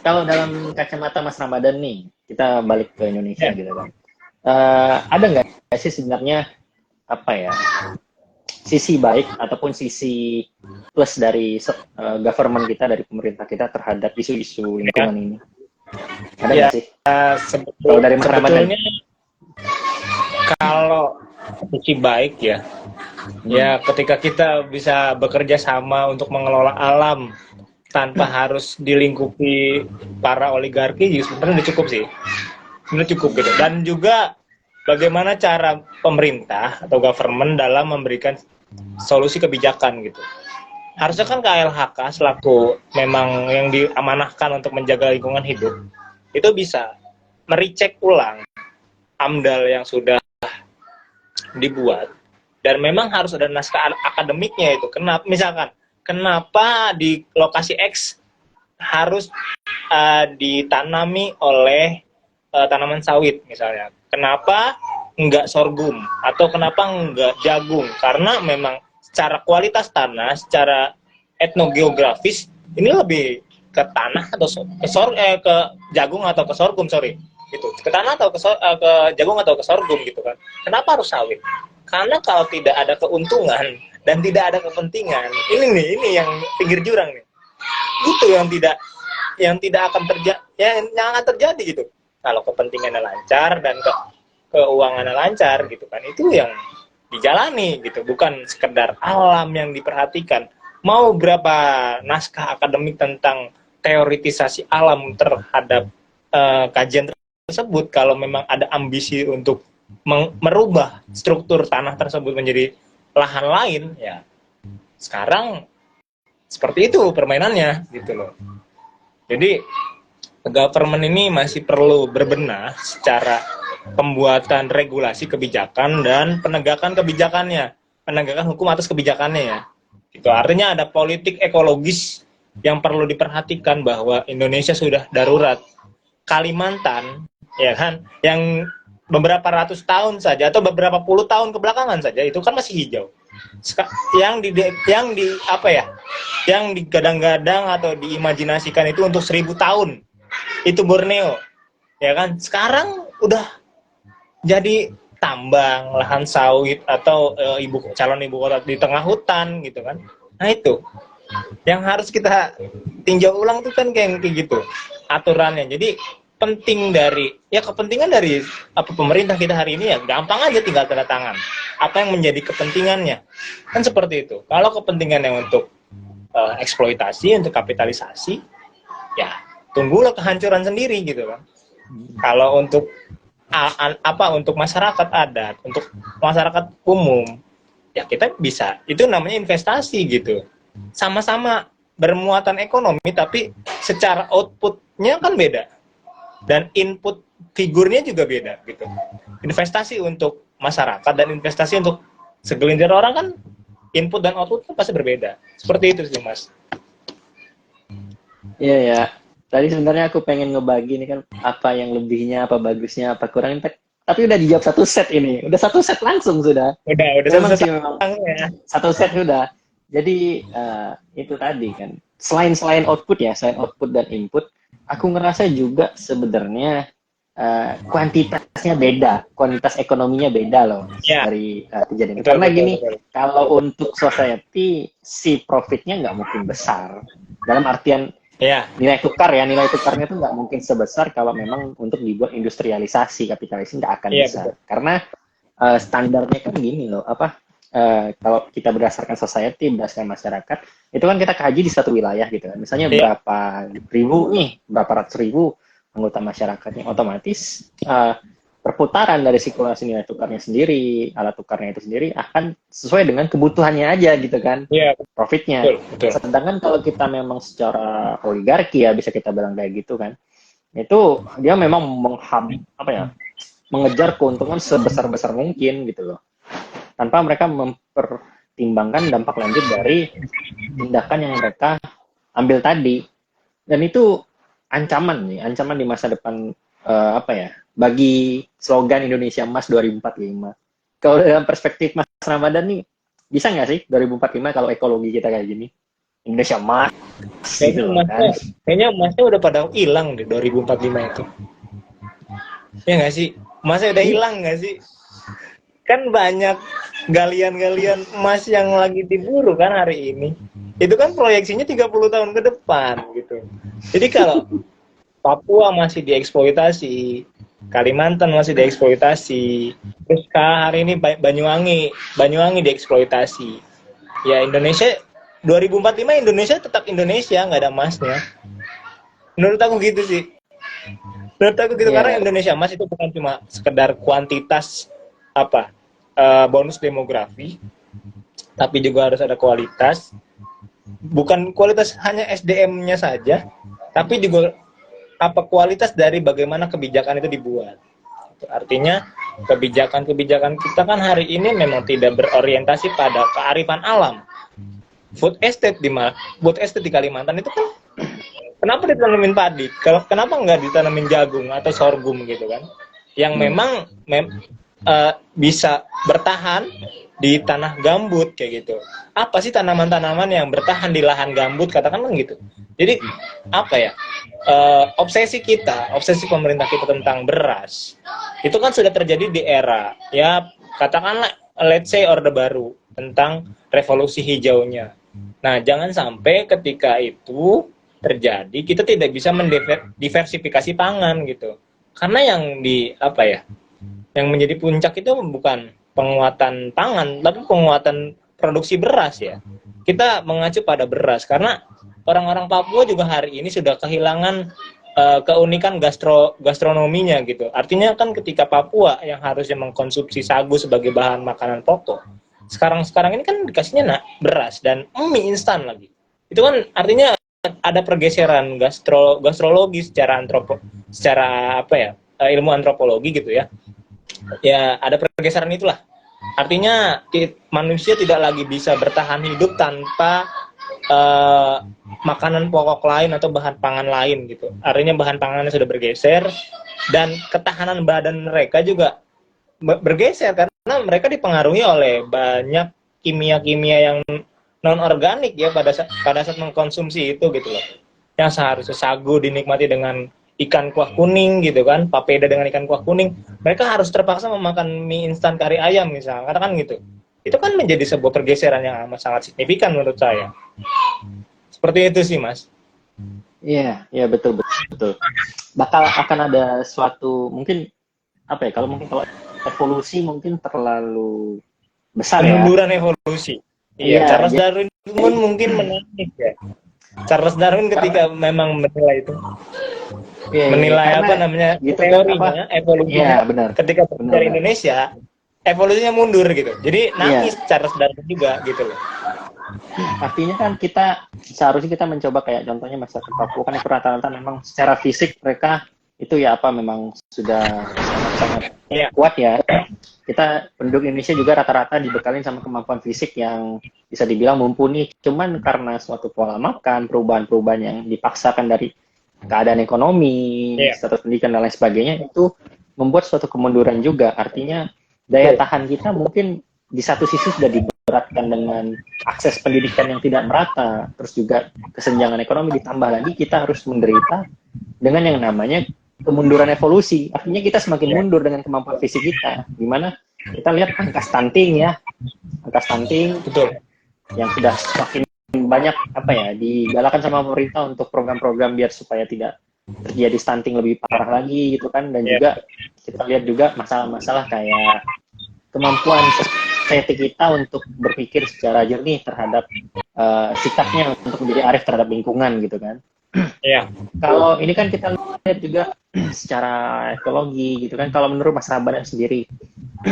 Kalau dalam kacamata Mas Ramadan nih, kita balik ke Indonesia gitu kan. Ada nggak sih sebenarnya sisi baik ataupun sisi plus dari government kita, dari pemerintah kita terhadap isu-isu lingkungan ini? Ada nggak sih? Kalau dari Mas Ramadan? Kalau sisi baik ya, ya ketika kita bisa bekerja sama untuk mengelola alam tanpa harus dilingkupi para oligarki, sebenarnya udah cukup sih. Udah cukup gitu. Dan juga bagaimana cara pemerintah atau government dalam memberikan solusi kebijakan gitu. Harusnya kan KLHK selaku memang yang diamanahkan untuk menjaga lingkungan hidup, itu bisa merecek ulang AMDAL yang sudah dibuat, dan memang harus ada naskah akademiknya itu. Kenapa di lokasi X harus ditanami oleh tanaman sawit misalnya, kenapa enggak sorghum atau kenapa enggak jagung? Karena memang secara kualitas tanah, secara etnogeografis ini lebih ke tanah atau ke jagung atau ke sorghum, gitu, ke tanah atau ke jagung atau ke sorghum gitu kan. Kenapa harus sawit? Karena kalau tidak ada keuntungan dan tidak ada kepentingan, ini yang pinggir jurang nih, itu yang tidak akan terjadi, yang akan terjadi gitu. Kalau kepentingannya lancar dan keuangannya lancar gitu kan, itu yang dijalani gitu, bukan sekedar alam yang diperhatikan. Mau berapa naskah akademik tentang teoritisasi alam terhadap kajian tersebut, kalau memang ada ambisi untuk merubah struktur tanah tersebut menjadi lahan lain, ya sekarang seperti itu permainannya gitu loh. Jadi government ini masih perlu berbenah secara pembuatan regulasi kebijakan dan penegakan kebijakannya, penegakan hukum atas kebijakannya ya. Itu artinya ada politik ekologis yang perlu diperhatikan, bahwa Indonesia sudah darurat. Kalimantan ya kan, yang beberapa ratus tahun saja atau beberapa puluh tahun kebelakangan saja itu kan masih hijau. Yang digadang-gadang atau diimajinasikan itu untuk 1000 tahun. Itu Borneo. Ya kan? Sekarang udah jadi tambang, lahan sawit atau calon ibu kota di tengah hutan gitu kan. Nah, itu yang harus kita tinjau ulang tuh kan kayak gitu aturannya. Jadi kepentingan dari pemerintah kita hari ini ya gampang aja, tinggal tanda tangan. Apa yang menjadi kepentingannya kan seperti itu. Kalau kepentingannya untuk eksploitasi, untuk kapitalisasi, ya tunggulah kehancuran sendiri gitu kan. Kalau untuk untuk masyarakat adat, untuk masyarakat umum, ya kita bisa, itu namanya investasi gitu. Sama-sama bermuatan ekonomi, tapi secara outputnya kan beda. Dan input figurnya juga beda gitu. Investasi untuk masyarakat dan investasi untuk segelintir orang kan input dan output kan pasti berbeda. Seperti itu sih, Mas. Iya ya. Tadi sebenarnya aku pengen ngebagi nih kan, apa yang lebihnya, apa bagusnya, apa kurangnya. Tapi udah dijawab satu set ini. Udah satu set langsung sudah. Udah memang satu set. Sih memang. Satu set sudah. Jadi itu tadi kan. Selain output ya, selain output dan input, aku ngerasa juga sebenarnya kuantitasnya beda, kuantitas ekonominya beda loh dari kejadian. Karena gini, kalau untuk society si profitnya nggak mungkin besar. Dalam artian nilai tukarnya tuh nggak mungkin sebesar kalau memang untuk dibuat industrialisasi, kapitalisasi nggak akan besar. Betul. Karena standarnya kan gini loh, kalau kita berdasarkan society, berdasarkan masyarakat, itu kan kita kaji di satu wilayah gitu kan. Misalnya berapa ratus ribu anggota masyarakatnya, otomatis perputaran dari sirkulasi nilai tukarnya sendiri, alat tukarnya itu sendiri akan sesuai dengan kebutuhannya aja gitu kan, profitnya. Betul. Sedangkan kalau kita memang secara oligarki ya, bisa kita bilang kayak gitu kan, itu dia memang mengejar keuntungan sebesar-besar mungkin gitu loh, tanpa mereka mempertimbangkan dampak lanjut dari tindakan yang mereka ambil tadi. Dan itu ancaman di masa depan bagi slogan Indonesia Emas 2045. Kalau dalam perspektif Mas Ramadan nih, bisa nggak sih 2045 kalau ekologi kita kayak gini? Indonesia Emas. Kayaknya emasnya udah pada hilang deh 2045 itu. Ya nggak sih? Emasnya udah hilang nggak sih? Kan banyak galian-galian emas yang lagi diburu kan hari ini. Itu kan proyeksinya 30 tahun ke depan gitu. Jadi kalau Papua masih dieksploitasi, Kalimantan masih dieksploitasi, terus hari ini Banyuwangi dieksploitasi. Ya Indonesia 2045 Indonesia tetap Indonesia, nggak ada emasnya. Menurut aku gitu sih. Menurut aku gitu, karena Iya. Indonesia Mas itu bukan cuma sekedar kuantitas apa bonus demografi, tapi juga harus ada kualitas. Bukan kualitas hanya SDM-nya saja, tapi juga apa kualitas dari bagaimana kebijakan itu dibuat. Artinya kebijakan-kebijakan kita kan hari ini memang tidak berorientasi pada kearifan alam. Food estate di Kalimantan itu kan kenapa ditanamin padi? Kenapa nggak ditanamin jagung atau sorghum gitu kan? Yang memang bisa bertahan di tanah gambut kayak gitu. Apa sih tanaman-tanaman yang bertahan di lahan gambut, katakanlah gitu. Jadi apa ya? Obsesi pemerintah kita tentang beras itu kan sudah terjadi di era ya katakanlah let's say Orde Baru tentang revolusi hijaunya. Nah, jangan sampai ketika itu terjadi kita tidak bisa mendiversifikasi pangan gitu. Karena yang di apa ya? Yang menjadi puncak itu bukan penguatan pangan, tapi penguatan produksi beras ya. Kita mengacu pada beras karena orang-orang Papua juga hari ini sudah kehilangan keunikan gastronominya gitu. Artinya kan ketika Papua yang harusnya mengkonsumsi sagu sebagai bahan makanan pokok, sekarang ini kan dikasihnya beras dan mie instan lagi. Itu kan artinya ada pergeseran gastrologi secara apa ya ilmu antropologi gitu ya. Ya ada pergeseran itulah. Artinya manusia tidak lagi bisa bertahan hidup tanpa makanan pokok lain atau bahan pangan lain gitu. Artinya bahan pangannya sudah bergeser dan ketahanan badan mereka juga bergeser karena mereka dipengaruhi oleh banyak kimia-kimia yang non organik ya pada saat mengkonsumsi itu gitu loh. Yang seharusnya sagu dinikmati dengan ikan kuah kuning gitu kan, papeda dengan ikan kuah kuning, mereka harus terpaksa memakan mie instan kari ayam misalnya, katakan gitu. Itu kan menjadi sebuah pergeseran yang amat sangat signifikan menurut saya. Seperti itu sih, Mas. Iya, iya betul betul. Bakal akan ada suatu mungkin apa ya? Kalau evolusi mungkin terlalu besar ya. Kemunduran evolusi. Iya, Charles Darwin pun mungkin menarik ya. Charles Darwin ketika memang menilai itu. Menilai apa namanya gitu teorinya apa, evolusinya benar, ketika dari Indonesia evolusinya mundur gitu, jadi nangis Charles Darwin juga gitu loh. Artinya kan kita seharusnya kita mencoba kayak contohnya masyarakat Papua kan itu rata-rata memang secara fisik mereka itu ya apa memang sudah sangat kuat ya. Kita penduduk Indonesia juga rata-rata dibekalin sama kemampuan fisik yang bisa dibilang mumpuni, cuman karena suatu pola makan, perubahan-perubahan yang dipaksakan dari keadaan ekonomi, status pendidikan dan lain sebagainya itu membuat suatu kemunduran juga. Artinya daya tahan kita mungkin di satu sisi sudah diberatkan dengan akses pendidikan yang tidak merata, terus juga kesenjangan ekonomi ditambah lagi kita harus menderita dengan yang namanya kemunduran evolusi. Artinya kita semakin mundur dengan kemampuan fisik kita. Gimana kita lihat angka stunting ya, angka stunting betul yang sudah semakin banyak apa ya digalakan sama pemerintah untuk program-program biar supaya tidak terjadi stunting lebih parah lagi gitu kan, dan juga kita lihat juga masalah-masalah kayak kemampuan society kita untuk berpikir secara jernih terhadap sikapnya untuk menjadi arif terhadap lingkungan gitu kan. Iya. Kalau ini kan kita lihat juga secara ekologi gitu kan. Kalau menurut Mas Rabadan sendiri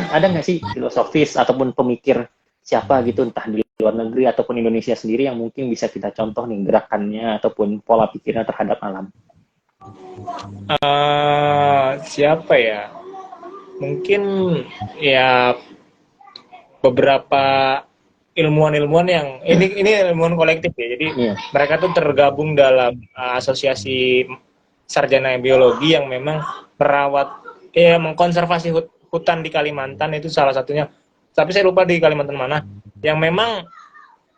ada nggak sih filosofis ataupun pemikir siapa gitu entah di luar negeri ataupun Indonesia sendiri yang mungkin bisa kita contoh nih gerakannya ataupun pola pikirnya terhadap alam? Siapa ya? Mungkin ya beberapa ilmuwan-ilmuwan yang ini ilmuwan kolektif ya. Jadi mereka tuh tergabung dalam asosiasi sarjana biologi yang memang merawat mengkonservasi hutan di Kalimantan, itu salah satunya. Tapi saya lupa di Kalimantan mana. Yang memang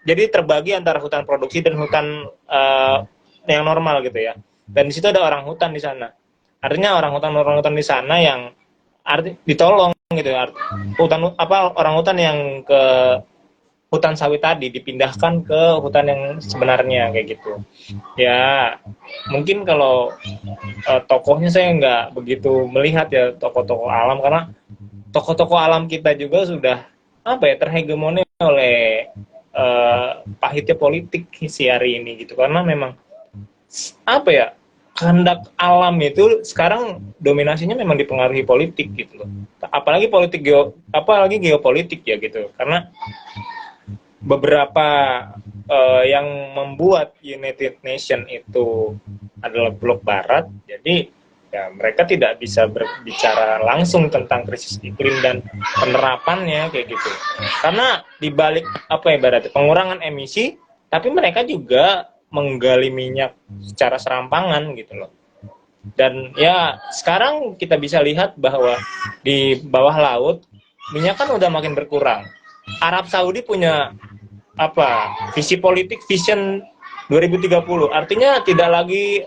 jadi terbagi antara hutan produksi dan hutan yang normal gitu ya. Dan di situ ada orang hutan di sana. Artinya orang hutan di sana yang ditolong gitu ya. Orang hutan yang ke hutan sawit tadi dipindahkan ke hutan yang sebenarnya kayak gitu. Ya, mungkin kalau tokohnya saya nggak begitu melihat ya tokoh-tokoh alam, karena tokoh-tokoh alam kita juga sudah terhegemoni oleh pahitnya politik si hari ini gitu. Karena memang kehendak alam itu sekarang dominasinya memang dipengaruhi politik gitu loh. Apalagi geopolitik ya gitu. Karena beberapa yang membuat United Nation itu adalah blok barat, jadi ya mereka tidak bisa berbicara langsung tentang krisis iklim dan penerapannya kayak gitu. Karena dibalik berarti pengurangan emisi, tapi mereka juga menggali minyak secara serampangan gitu loh. Dan ya sekarang kita bisa lihat bahwa di bawah laut minyak kan udah makin berkurang. Arab Saudi punya visi politik Vision 2030, artinya tidak lagi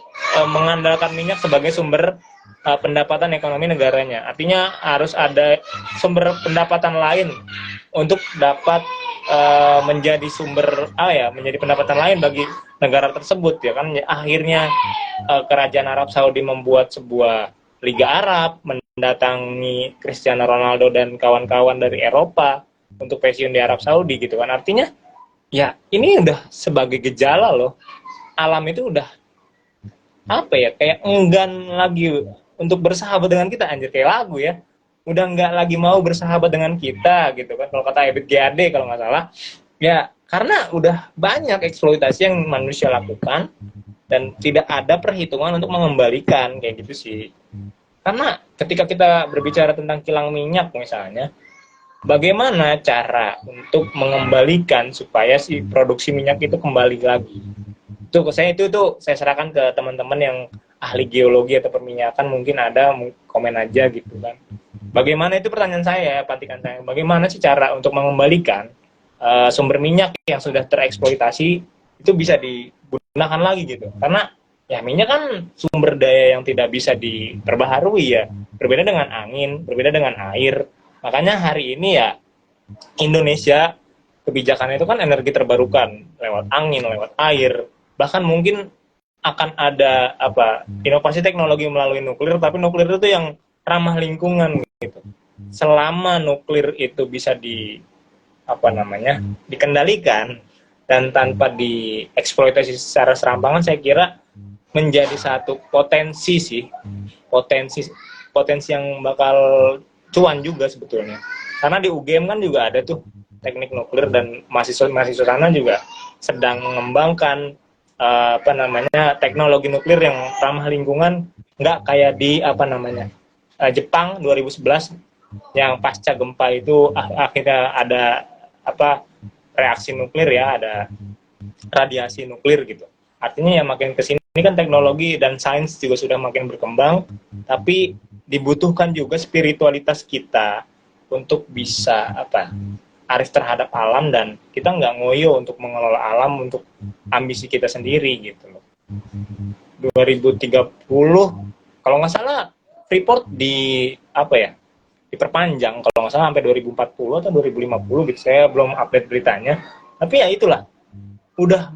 mengandalkan minyak sebagai sumber pendapatan ekonomi negaranya. Artinya harus ada sumber pendapatan lain untuk dapat menjadi menjadi pendapatan lain bagi negara tersebut ya kan. Akhirnya kerajaan Arab Saudi membuat sebuah Liga Arab, mendatangi Cristiano Ronaldo dan kawan-kawan dari Eropa untuk pensiun di Arab Saudi gitu kan. Artinya ya ini udah sebagai gejala loh, alam itu udah kayak enggan lagi untuk bersahabat dengan kita, anjir, kayak lagu ya, udah nggak lagi mau bersahabat dengan kita gitu kan, kalau kata Ebit GAD kalau nggak salah ya, karena udah banyak eksploitasi yang manusia lakukan dan tidak ada perhitungan untuk mengembalikan kayak gitu sih. Karena ketika kita berbicara tentang kilang minyak misalnya, bagaimana cara untuk mengembalikan supaya si produksi minyak itu kembali lagi? Itu saya serahkan ke teman-teman yang ahli geologi atau perminyakan, mungkin ada komen aja gitu kan. Bagaimana itu pertanyaan saya, patikan saya. Bagaimana sih cara untuk mengembalikan sumber minyak yang sudah tereksploitasi itu bisa digunakan lagi gitu? Karena ya minyak kan sumber daya yang tidak bisa diperbaharui ya. Berbeda dengan angin, berbeda dengan air. Makanya hari ini ya Indonesia kebijakannya itu kan energi terbarukan lewat angin, lewat air, bahkan mungkin akan ada inovasi teknologi melalui nuklir, tapi nuklir itu yang ramah lingkungan gitu. Selama nuklir itu bisa dikendalikan dan tanpa dieksploitasi secara serampangan, saya kira menjadi satu potensi yang bakal cuan juga sebetulnya. Karena di UGM kan juga ada tuh teknik nuklir, dan mahasiswa sana juga sedang mengembangkan teknologi nuklir yang ramah lingkungan, nggak kayak di Jepang 2011 yang pasca gempa itu akhirnya ada reaksi nuklir ya, ada radiasi nuklir gitu. Artinya ya makin kesini kan teknologi dan sains juga sudah makin berkembang, tapi dibutuhkan juga spiritualitas kita untuk bisa arif terhadap alam, dan kita nggak ngoyo untuk mengelola alam untuk ambisi kita sendiri gitu loh. 2030 kalau nggak salah Freeport diperpanjang kalau nggak salah sampai 2040 atau 2050 gitu, saya belum update beritanya, tapi ya itulah, udah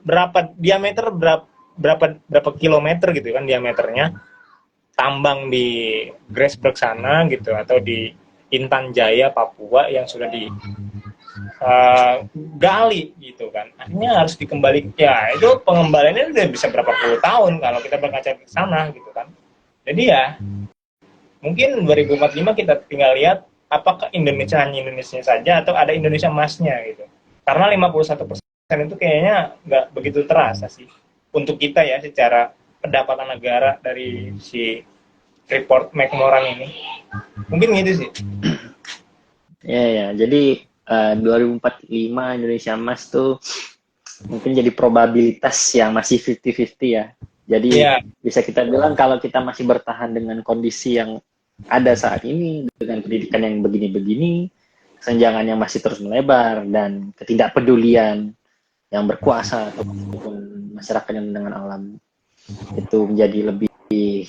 berapa diameter, berapa kilometer gitu kan diameternya tambang di Grasberg sana gitu, atau di Intan Jaya Papua yang sudah gali gitu kan. Akhirnya harus dikembalikan. Ya itu pengembaliannya udah bisa berapa puluh tahun kalau kita berkaca ke sana gitu kan. Jadi ya mungkin 2045 kita tinggal lihat apakah Indonesia hanya Indonesia saja atau ada Indonesia emasnya gitu. Karena 51% itu kayaknya nggak begitu terasa sih untuk kita ya, secara pendapatan negara dari si Freeport McMoran ini. Mungkin gitu sih. Ya, jadi 2045 Indonesia emas tuh mungkin jadi probabilitas yang masih 50-50 ya. Jadi bisa kita bilang kalau kita masih bertahan dengan kondisi yang ada saat ini, dengan pendidikan yang begini-begini, kesenjangan yang masih terus melebar, dan ketidakpedulian yang berkuasa ataupun masyarakat yang dengan alam itu menjadi lebih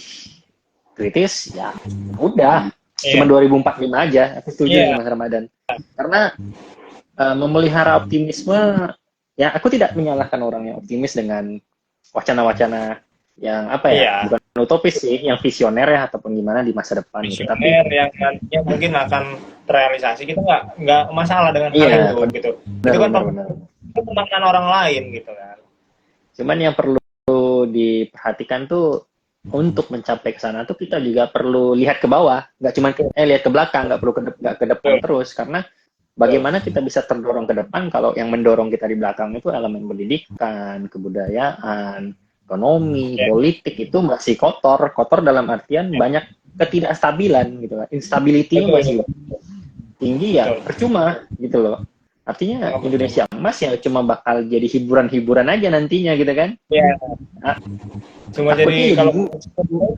kritis, ya udah, cuma 2045 aja. Aku setuju dengan Mas Ramadan. Karena memelihara optimisme, ya aku tidak menyalahkan orang yang optimis dengan wacana-wacana yang bukan utopis sih, yang visioner ya, ataupun gimana di masa depan. Visioner gitu. Yang nantinya mungkin akan terrealisasi, kita nggak masalah dengan hal itu gitu. Itu kan pemahaman orang lain gitu kan. Cuman yang perlu diperhatikan tuh untuk mencapai ke sana tuh kita juga perlu lihat ke bawah, nggak cuma lihat ke belakang, nggak ke depan terus, karena bagaimana kita bisa terdorong ke depan kalau yang mendorong kita di belakang itu elemen pendidikan, kebudayaan, ekonomi, politik itu masih kotor dalam artian banyak ketidakstabilan gitu, instability-nya masih tinggi ya, percuma gitu loh. Artinya Indonesia Emas ya cuma bakal jadi hiburan-hiburan aja nantinya gitu kan. Iya. Nah, Cuma jadi kalau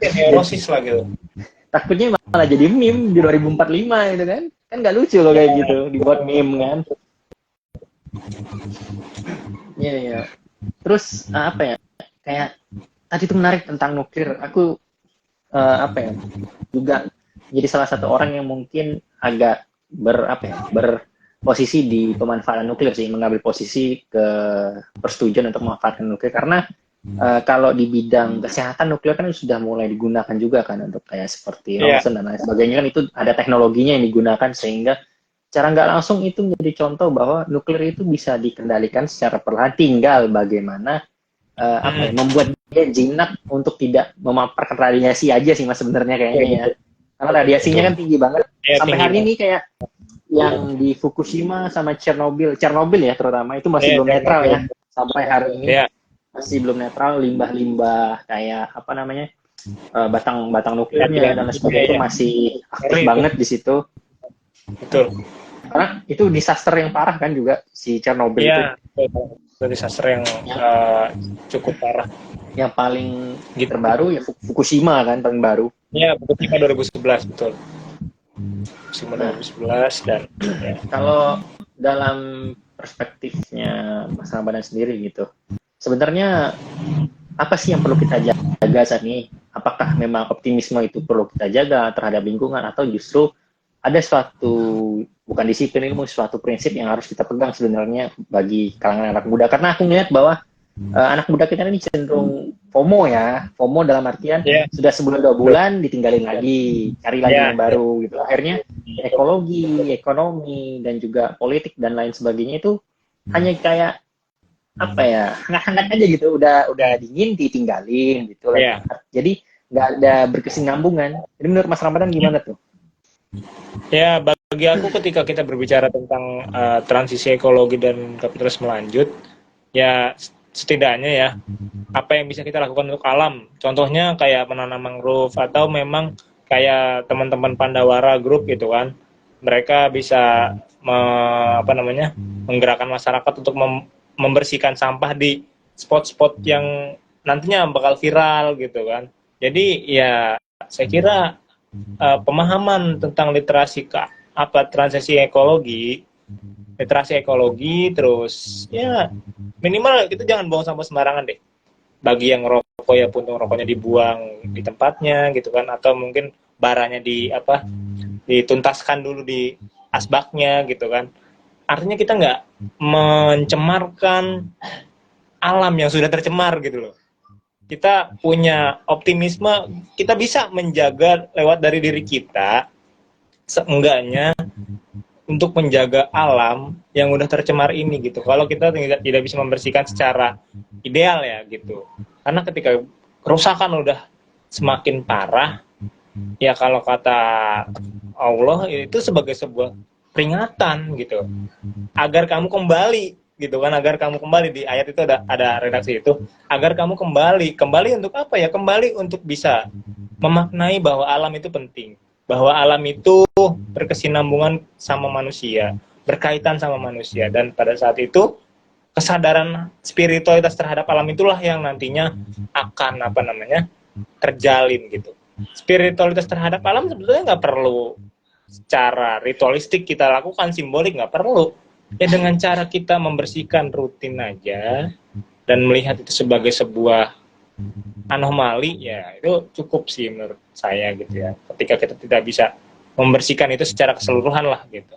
erosis lah gitu. Takutnya malah jadi meme di 2045 gitu kan. Kan nggak lucu loh kayak gitu, dibuat meme kan. Iya, iya. Terus apa ya? Kayak tadi itu menarik tentang nuklir. Aku apa ya? Juga jadi salah satu orang yang mungkin agak berposisi di pemanfaatan nuklir sih, mengambil posisi ke persetujuan untuk memanfaatkan nuklir karena kalau di bidang kesehatan nuklir kan sudah mulai digunakan juga kan untuk kayak seperti ronsen dan lain sebagainya kan, itu ada teknologinya yang digunakan sehingga cara nggak langsung itu menjadi contoh bahwa nuklir itu bisa dikendalikan secara perlahan, tinggal bagaimana membuat dia jinak untuk tidak memaparkan radiasi aja sih mas sebenarnya kayaknya ya. Karena radiasinya kan tinggi banget. Sampai hari ini kayak yang di Fukushima sama Chernobyl ya terutama itu masih belum netral ya. Sampai hari ini masih belum netral, limbah-limbah kayak apa namanya batang nuklirnya dan lain sebagainya itu masih aktif banget di situ. Betul. Karena itu disaster yang parah kan juga si Chernobyl itu. Itu disaster yang cukup parah. Yang paling terbaru ya Fukushima kan paling baru. Iya, Fukushima 2011 betul. Fukushima 2011 dan kalau dalam perspektifnya Mas Ramadan sendiri gitu, sebenarnya apa sih yang perlu kita jaga saat ini? Apakah memang optimisme itu perlu kita jaga terhadap lingkungan atau justru ada suatu bukan disiplin ilmu, suatu prinsip yang harus kita pegang sebenarnya bagi kalangan anak muda? Karena aku melihat bahwa anak muda kita ini cenderung FOMO dalam artian sudah sebulan 2 bulan ditinggalin lagi, cari lagi yang baru gitu. Akhirnya ekologi, ekonomi dan juga politik dan lain sebagainya itu hanya kayak apa ya, hangat-hangat aja gitu, udah dingin ditinggalin gitu. Jadi nggak ada berkesinambungan. Jadi menurut Mas Ramadan gimana tuh? Ya, bagi aku ketika kita berbicara tentang transisi ekologi dan kapitalisme lanjut, ya setidaknya ya apa yang bisa kita lakukan untuk alam, contohnya kayak menanam mangrove atau memang kayak teman-teman Pandawara Group gitu kan, mereka bisa menggerakkan masyarakat untuk membersihkan sampah di spot-spot yang nantinya bakal viral gitu kan. Jadi ya saya kira pemahaman tentang literasi transisi ekologi, terus ya minimal itu jangan buang sampah sembarangan deh. Bagi yang rokok ya puntung rokoknya dibuang di tempatnya gitu kan, atau mungkin baranya dituntaskan dulu di asbaknya gitu kan. Artinya kita nggak mencemarkan alam yang sudah tercemar gitu loh. Kita punya optimisme, kita bisa menjaga lewat dari diri kita, seenggaknya untuk menjaga alam yang udah tercemar ini gitu. Kalau kita tidak bisa membersihkan secara ideal ya gitu. Karena ketika kerusakan udah semakin parah, ya kalau kata Allah itu sebagai sebuah peringatan gitu. Agar kamu kembali gitu kan, agar kamu kembali, di ayat itu ada redaksi itu, agar kamu kembali untuk apa ya? Kembali untuk bisa memaknai bahwa alam itu penting, bahwa alam itu berkesinambungan sama manusia, berkaitan sama manusia, dan pada saat itu kesadaran spiritualitas terhadap alam itulah yang nantinya akan terjalin gitu. Spiritualitas terhadap alam sebetulnya nggak perlu secara ritualistik kita lakukan, simbolik nggak perlu. Ya dengan cara kita membersihkan rutin aja dan melihat itu sebagai sebuah anomali, ya itu cukup sih menurut saya gitu ya. Ketika kita tidak bisa membersihkan itu secara keseluruhan lah gitu.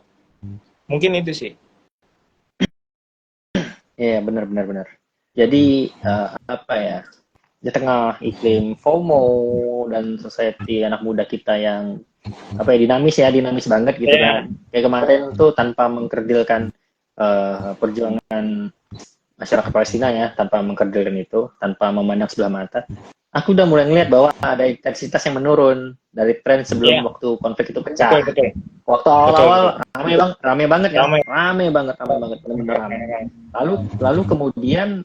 Mungkin itu sih. Iya, benar. Jadi di tengah iklim FOMO dan society anak muda kita yang dinamis banget gitu kan. Kayak kemarin tuh tanpa mengkerdilkan perjuangan masyarakat Palestina ya, tanpa mengkerdilkan itu, tanpa memandang sebelah mata, aku udah mulai ngeliat bahwa ada intensitas yang menurun dari tren sebelum Iya, waktu konflik itu betul, pecah. betul, Waktu betul, betul. awal-awal rame banget ya, Ramai. rame banget, benar-benar rame. Lalu kemudian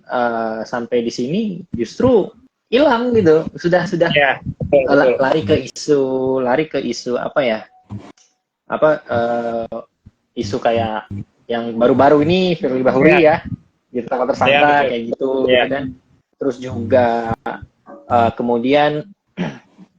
sampai di sini justru hilang gitu, sudah Ya, betul, betul. lari ke isu apa ya, apa isu kayak yang baru-baru ini Firly Bahuri Ya, ya, gitu ya, tersangka betul. kayak gitu Ya, gitu kan. Terus juga kemudian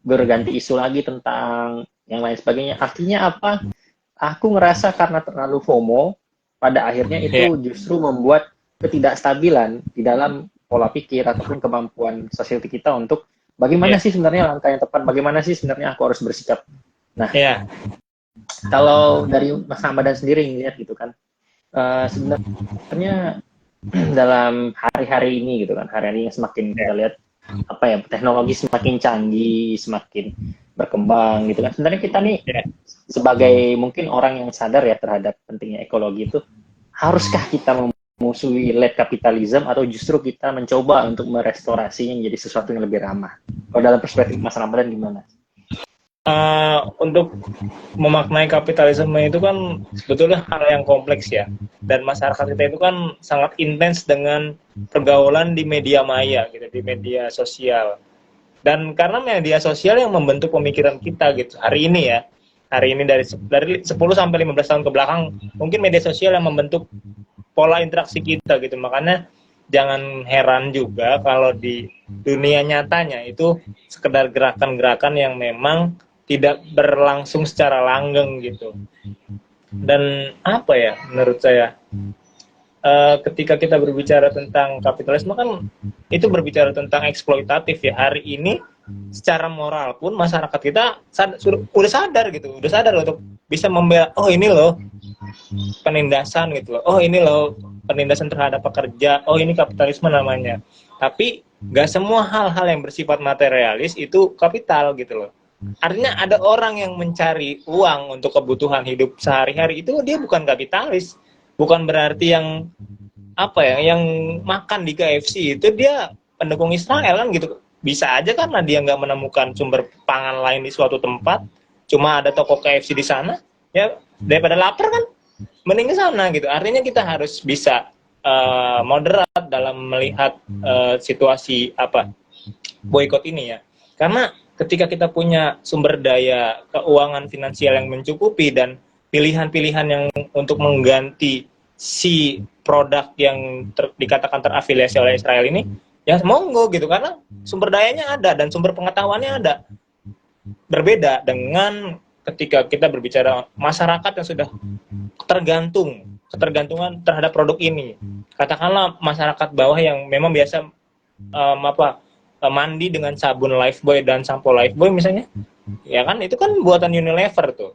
berganti isu lagi tentang yang lain sebagainya. Artinya apa? Aku ngerasa karena terlalu FOMO, pada akhirnya ya, itu justru membuat ketidakstabilan di dalam pola pikir ataupun kemampuan sosial kita untuk bagaimana ya, sih sebenarnya langkah yang tepat, bagaimana sih sebenarnya aku harus bersikap. Nah, ya, kalau dari Mas Ramadan sendiri ngeliat gitu kan, sebenarnya dalam hari-hari ini gitu kan, hari-hari yang semakin kita lihat apa ya, teknologi semakin canggih, semakin berkembang gitu kan. Sebenarnya kita nih ya. sebagai mungkin orang yang sadar ya terhadap pentingnya ekologi itu, haruskah kita memusuhi late capitalism atau justru kita mencoba untuk merestorasinya menjadi sesuatu yang lebih ramah? Kalau dalam perspektif Mas Ramadan gimana? Untuk memaknai kapitalisme itu kan sebetulnya hal yang kompleks ya, dan masyarakat kita itu kan sangat intens dengan pergaulan di media maya gitu, di media sosial. Dan karena media sosial yang membentuk pemikiran kita gitu hari ini ya, hari ini dari 10 sampai 15 tahun ke belakang mungkin media sosial yang membentuk pola interaksi kita gitu. Makanya jangan heran juga kalau di dunia nyatanya itu sekedar gerakan-gerakan yang memang tidak berlangsung secara langgeng gitu. Dan apa ya, menurut saya ketika kita berbicara tentang kapitalisme kan itu berbicara tentang eksploitatif ya. Hari ini secara moral pun masyarakat kita udah sadar gitu, udah sadar untuk bisa membela, oh ini loh penindasan gitu loh, oh ini loh penindasan terhadap pekerja, oh ini kapitalisme namanya. Tapi nggak semua hal-hal yang bersifat materialis itu kapital gitu loh. Artinya ada orang yang mencari uang untuk kebutuhan hidup sehari-hari, itu dia bukan kapitalis. Bukan berarti yang apa ya, yang makan di KFC itu dia pendukung Israel kan gitu. Bisa aja karena dia nggak menemukan sumber pangan lain di suatu tempat, cuma ada toko KFC di sana, ya daripada lapar kan mending ke sana gitu. Artinya kita harus bisa moderat dalam melihat situasi apa boykot ini ya. Karena ketika kita punya sumber daya keuangan finansial yang mencukupi dan pilihan-pilihan yang untuk mengganti si produk yang dikatakan terafiliasi oleh Israel ini, ya monggo gitu, karena sumber dayanya ada dan sumber pengetahuannya ada. Berbeda dengan ketika kita berbicara masyarakat yang sudah ketergantungan terhadap produk ini. Katakanlah masyarakat bawah yang memang biasa mandi dengan sabun Lifebuoy dan sampo Lifebuoy misalnya, ya kan itu kan buatan Unilever tuh.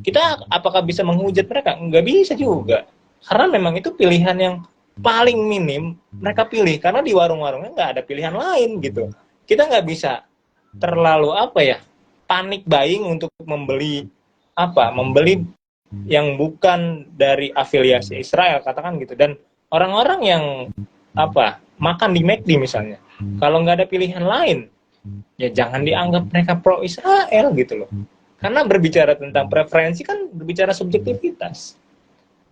Kita apakah bisa menghujat mereka? Nggak bisa juga, karena memang itu pilihan yang paling minim mereka pilih, karena di warung-warungnya nggak ada pilihan lain gitu. Kita nggak bisa terlalu apa ya, panik buying untuk membeli yang bukan dari afiliasi Israel katakan gitu. Dan orang-orang yang makan di McD misalnya, kalau nggak ada pilihan lain, ya jangan dianggap mereka pro Israel gitu loh. Karena berbicara tentang preferensi kan berbicara subjektivitas.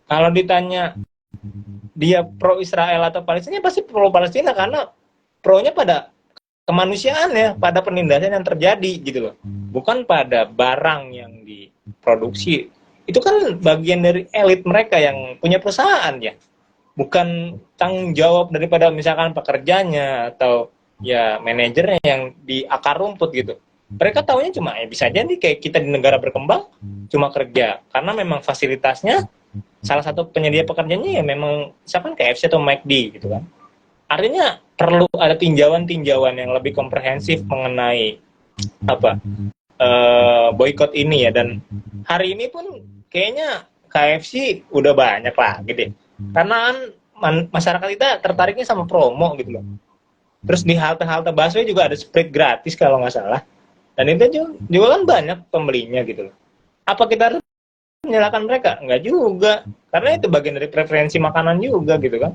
Kalau ditanya dia pro Israel atau Palestina, pasti pro Palestina karena pro-nya pada kemanusiaan ya, pada penindasan yang terjadi gitu loh. Bukan pada barang yang diproduksi. Itu kan bagian dari elit mereka yang punya perusahaan ya. Bukan tanggung jawab daripada misalkan pekerjanya atau ya manajernya yang di akar rumput gitu. Mereka taunya cuma ya bisa jadi kayak kita di negara berkembang cuma kerja karena memang fasilitasnya salah satu penyedia pekerjaannya ya memang misalkan KFC atau McD gitu kan. Artinya perlu ada tinjauan-tinjauan yang lebih komprehensif mengenai boykot ini ya. Dan hari ini pun kayaknya KFC udah banyak lah gitu. Karena masyarakat kita tertariknya sama promo gitu loh. Terus di halte-halte busway juga ada Sprite gratis kalau nggak salah. Dan itu juga kan banyak pembelinya gitu loh. Apa kita harus menyalahkan mereka? Nggak juga. Karena itu bagian dari preferensi makanan juga gitu kan.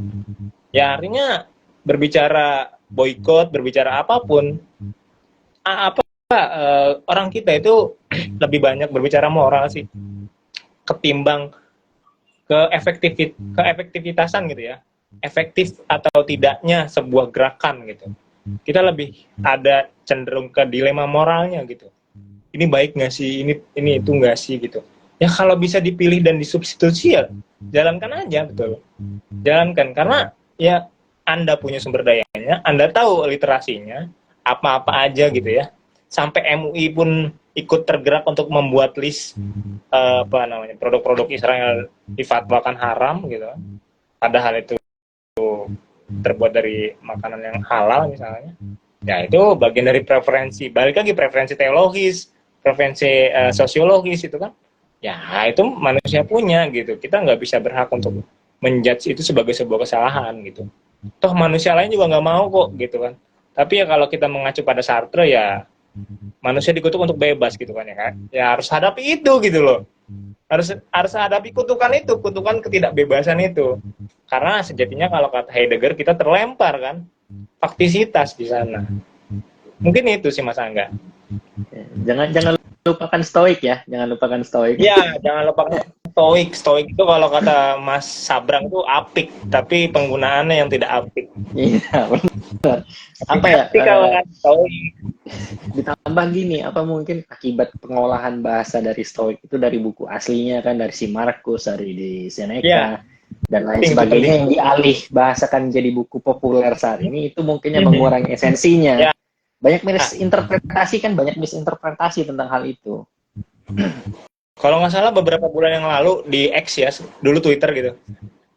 Ya artinya berbicara boykot, berbicara apapun, orang kita itu lebih banyak berbicara moral sih ketimbang keefektivitasan gitu ya. Efektif atau tidaknya sebuah gerakan gitu. Kita lebih ada cenderung ke dilema moralnya gitu. Ini baik nggak sih, ini itu nggak sih gitu. Ya kalau bisa dipilih dan disubstitusi ya jalankan aja, betul. Jalankan, karena ya Anda punya sumber dayanya, Anda tahu literasinya, apa-apa aja gitu ya. Sampai MUI pun ikut tergerak untuk membuat list produk-produk Israel difatwakan haram gitu. Padahal itu terbuat dari makanan yang halal misalnya. Ya itu bagian dari preferensi. Balik lagi preferensi teologis, preferensi sosiologis itu kan. Ya itu manusia punya gitu. Kita nggak bisa berhak untuk menjudge itu sebagai sebuah kesalahan gitu. Toh manusia lain juga nggak mau kok gitu kan. Tapi ya kalau kita mengacu pada Sartre ya manusia dikutuk untuk bebas gitu kan ya kan. Ya harus hadapi itu gitu loh. Harus hadapi kutukan itu, kutukan ketidakbebasan itu. Karena sejatinya kalau kata Heidegger kita terlempar kan faktisitas di sana. Mungkin itu sih Mas Angga. Jangan lupakan stoik ya, jangan lupakan stoik. Ya, jangan lupakan stoik. Stoik itu kalau kata Mas Sabrang itu apik, tapi penggunaannya yang tidak apik. Iya, benar. Apa ya? Tapi kalau kata stoik, ditambah gini, apa mungkin akibat pengolahan bahasa dari stoik itu dari buku aslinya kan, dari si Marcus, dari di Seneca, ya, dan lain penting, sebagainya penting. yang dialih bahasakan jadi buku populer saat ini, itu mungkinnya mengurangi esensinya. Ya. Banyak misinterpretasi kan, banyak misinterpretasi tentang hal itu. Kalau nggak salah beberapa bulan yang lalu di X ya, dulu Twitter gitu.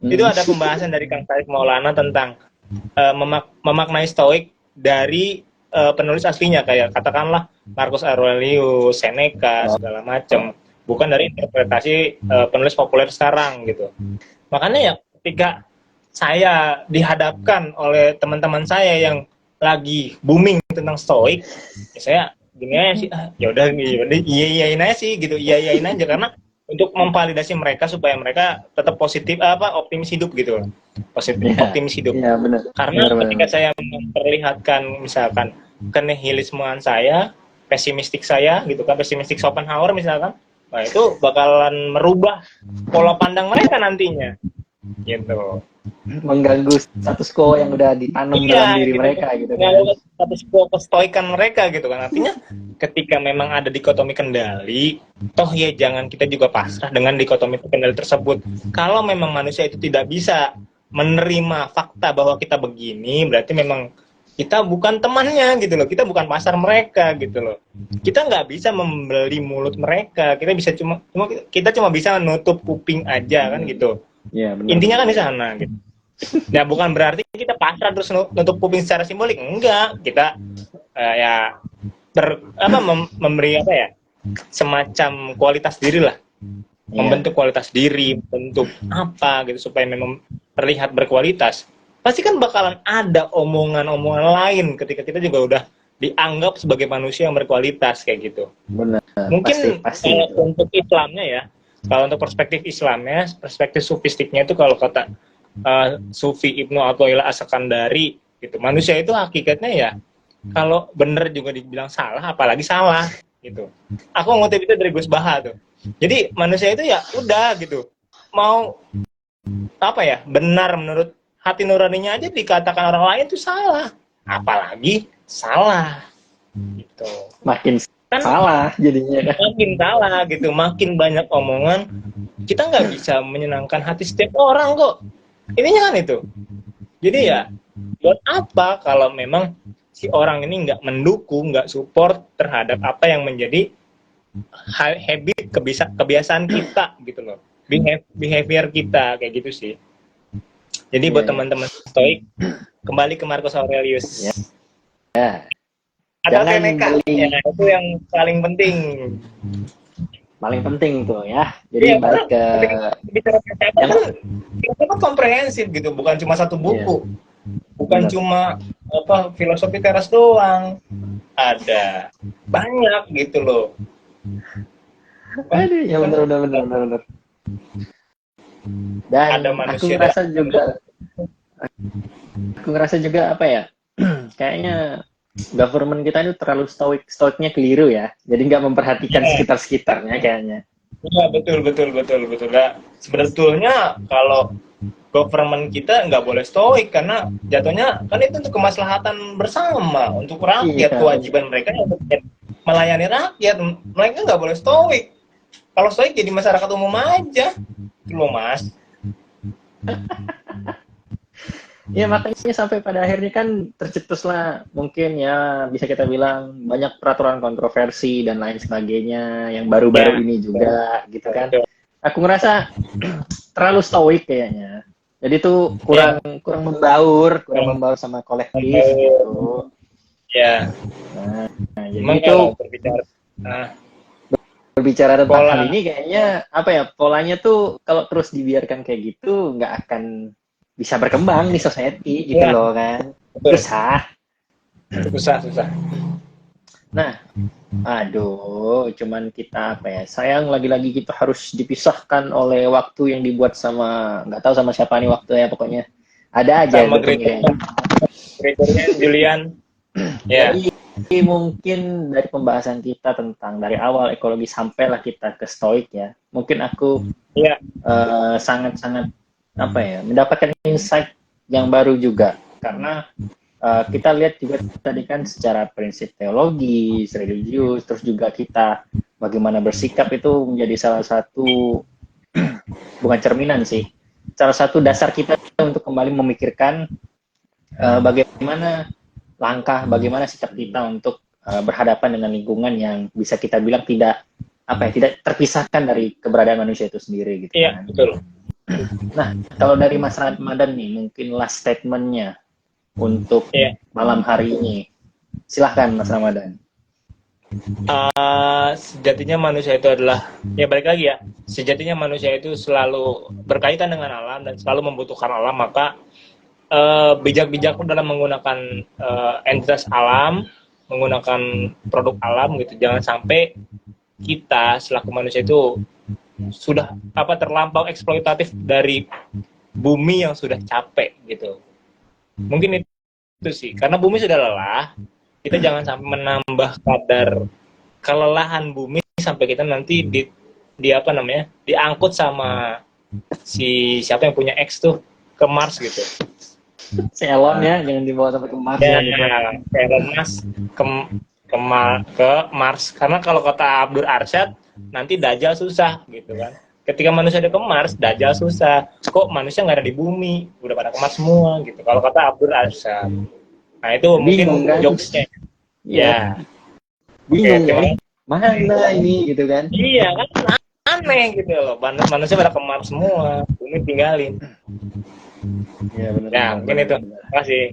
Itu ada pembahasan dari Kang Said Maulana tentang memaknai stoik dari penulis aslinya, kayak katakanlah Marcus Aurelius, Seneca, segala macam, bukan dari interpretasi penulis populer sekarang gitu. Makanya ya ketika saya dihadapkan oleh teman-teman saya yang lagi booming tentang stoik, ya saya gini aja sih, ya udah iyain aja sih gitu, iyain aja, karena untuk memvalidasi mereka supaya mereka tetap positif optimis hidup gitu, optimis hidup. Ya, benar. Karena Benar, ketika benar. saya memperlihatkan misalkan kenihilismean saya, pesimistik saya gitu kan, pesimistik Schopenhauer misalkan, nah itu bakalan merubah pola pandang mereka nantinya gitu. Mengganggu status quo yang udah ditanam dalam diri gitu, mereka gitu kan. status quo kestoikan mereka gitu kan. Artinya ketika memang ada dikotomi kendali, toh ya jangan kita juga pasrah dengan dikotomi kendali tersebut. Kalau memang manusia itu tidak bisa menerima fakta bahwa kita begini, berarti memang kita bukan temannya gitu loh, kita bukan pasar mereka gitu loh. Kita nggak bisa membeli mulut mereka, kita cuma bisa menutup kuping aja kan gitu. Ya, benar. Intinya kan di sana gitu. Ya bukan berarti kita pasrah terus nutup kuping secara simbolik, enggak. Kita memberi semacam kualitas diri lah, membentuk kualitas diri, bentuk apa gitu supaya memang terlihat berkualitas. Pasti kan bakalan ada omongan-omongan lain ketika kita juga udah dianggap sebagai manusia yang berkualitas kayak gitu. Benar. Mungkin pasti. Untuk Islamnya ya, kalau untuk perspektif Islamnya, perspektif sufistiknya itu kalau kata Sufi Ibnu Athaillah As-Sakandari gitu, manusia itu hakikatnya ya kalau bener juga dibilang salah, apalagi salah gitu. Aku ngutip itu dari Gus Baha tuh. Jadi manusia itu ya udah gitu, mau benar menurut hati nuraninya aja dikatakan orang lain itu salah, apalagi salah gitu. Makin kan salah jadinya. Makin salah gitu, makin banyak omongan, kita nggak bisa menyenangkan hati setiap orang kok. Ininya kan itu. Jadi ya buat apa kalau memang si orang ini nggak mendukung, nggak support terhadap apa yang menjadi habit, kebiasaan kita gitu loh, behavior kita kayak gitu sih. Jadi buat teman-teman stoik, kembali ke Marcus Aurelius. Atau Seneca, ya, itu yang paling penting. Paling penting tuh ya. Jadi balik ke yang komprehensif gitu, bukan cuma satu buku. Bukan cuma filosofi teras doang. Ada banyak gitu loh. Aduh, ya benar. Dan ada manusia, aku ngerasa juga Aku ngerasa juga apa ya, kayaknya government kita itu terlalu stoiknya keliru ya. Jadi nggak memperhatikan sekitar-sekitarnya kayaknya. Iya, betul, betul, betul, betul. Nah, sebetulnya kalau government kita nggak boleh stoik karena jatuhnya kan itu untuk kemaslahatan bersama, untuk rakyat, Iya, kewajiban mereka untuk melayani rakyat. Mereka nggak boleh stoik. Kalau stoik jadi masyarakat umum aja, itu loh Mas. ya makanya sampai pada akhirnya kan tercetuslah mungkin ya bisa kita bilang banyak peraturan kontroversi dan lain sebagainya yang baru-baru Ya, ini juga gitu kan. betul. Aku ngerasa terlalu stoik kayaknya. Jadi tuh kurang membaur sama kolektif gitu. Ya, Nah, jadi memang itu kalau berbicara, berbicara tentang pola, hal ini kayaknya apa ya polanya tuh kalau terus dibiarkan kayak gitu nggak akan bisa berkembang di society gitu ya, loh kan. betul. Susah. Susah, susah. Nah, aduh, cuman kita apa ya? Sayang lagi-lagi kita harus dipisahkan oleh waktu yang dibuat sama nggak tahu sama siapa nih waktunya pokoknya. Ada aja Sama bentuknya. Gregorian, Julian. Ya, Jadi mungkin dari pembahasan kita tentang dari awal ekologi sampailah kita ke stoik ya. Mungkin aku ya, sangat-sangat apa ya mendapatkan insight yang baru juga karena kita lihat juga tadi kan secara prinsip teologis, religius, terus juga kita bagaimana bersikap itu menjadi salah satu bukan cerminan sih, salah satu dasar kita untuk kembali memikirkan bagaimana bagaimana sikap kita untuk berhadapan dengan lingkungan yang bisa kita bilang tidak apa ya tidak terpisahkan dari keberadaan manusia itu sendiri gitu iya, kan. betul. Nah, kalau dari Mas Ramadan nih, mungkin last statement-nya untuk malam hari ini. Silahkan Mas Ramadan. Sejatinya manusia itu adalah, ya balik lagi ya, sejatinya manusia itu selalu berkaitan dengan alam dan selalu membutuhkan alam, maka bijak-bijak dalam menggunakan entitas alam, menggunakan produk alam gitu. Jangan sampai kita selaku manusia itu sudah terlampau eksploitatif dari bumi yang sudah capek gitu. Mungkin itu sih, karena bumi sudah lelah, kita jangan sampai menambah kadar kelelahan bumi sampai kita nanti diangkut sama siapa yang punya X tuh ke Mars gitu. Si Elon ya, jangan dibawa sampai ke Mars Ya, gitu. Elon Musk ke Mars, karena kalau kata Abdur Arsyad nanti Dajjal susah gitu kan. Ketika manusia ada ke Mars, Dajjal susah. Kok manusia nggak ada di bumi? Udah pada ke Mars semua gitu. Kalau kata Abdur Arsyad. Nah itu Bingung, mungkin kan? jokesnya. Ya. Bingung Oke, ya. Mana ini gitu kan? Iya kan aneh gitu loh. Manusia pada ke Mars semua, bumi tinggalin. Ya benar. Ya mungkin itu. Terima kasih.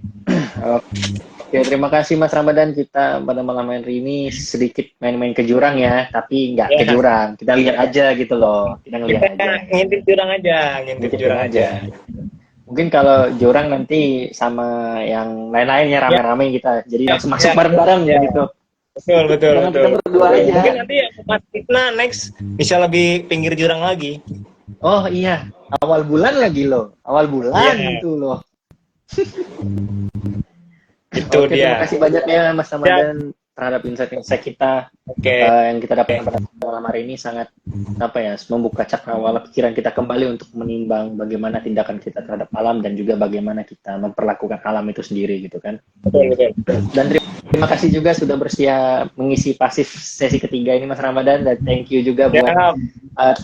Oke, terima kasih Mas Ramadan. Kita pada malam hari ini sedikit main-main ke jurang ya, tapi nggak ke jurang. Kita lihat aja gitu loh. Kita ngelihat aja. Ngintip jurang aja, ngintip jurang aja. Mungkin kalau jurang nanti sama yang lain-lainnya rame-rame kita. Jadi langsung masuk bareng-bareng ya gitu. Betul. Kita berdua aja. Mungkin nanti Mas Fitna next bisa lebih pinggir jurang lagi. Oh iya, awal bulan lagi loh. Awal bulan itu loh. Itu Oke, dia. terima kasih banyak ya Mas Ramadan terhadap insight-insight kita yang kita dapat pada malam hari ini sangat membuka cakrawala pikiran kita kembali untuk menimbang bagaimana tindakan kita terhadap alam dan juga bagaimana kita memperlakukan alam itu sendiri gitu kan. Betul. Dan terima kasih juga sudah bersedia mengisi pasif sesi ketiga ini Mas Ramadan, dan thank you juga buat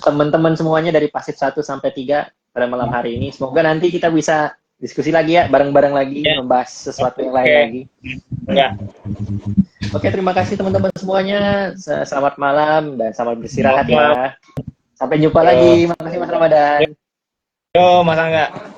teman-teman semuanya dari pasif 1 sampai 3 pada malam hari ini. Semoga nanti kita bisa diskusi lagi ya, bareng-bareng lagi, membahas sesuatu yang lain lagi. Ya. Oke, terima kasih teman-teman semuanya. Selamat malam dan selamat beristirahat ya. Sampai jumpa lagi. Makasih Mas Ramadan. Yo, Mas Angga.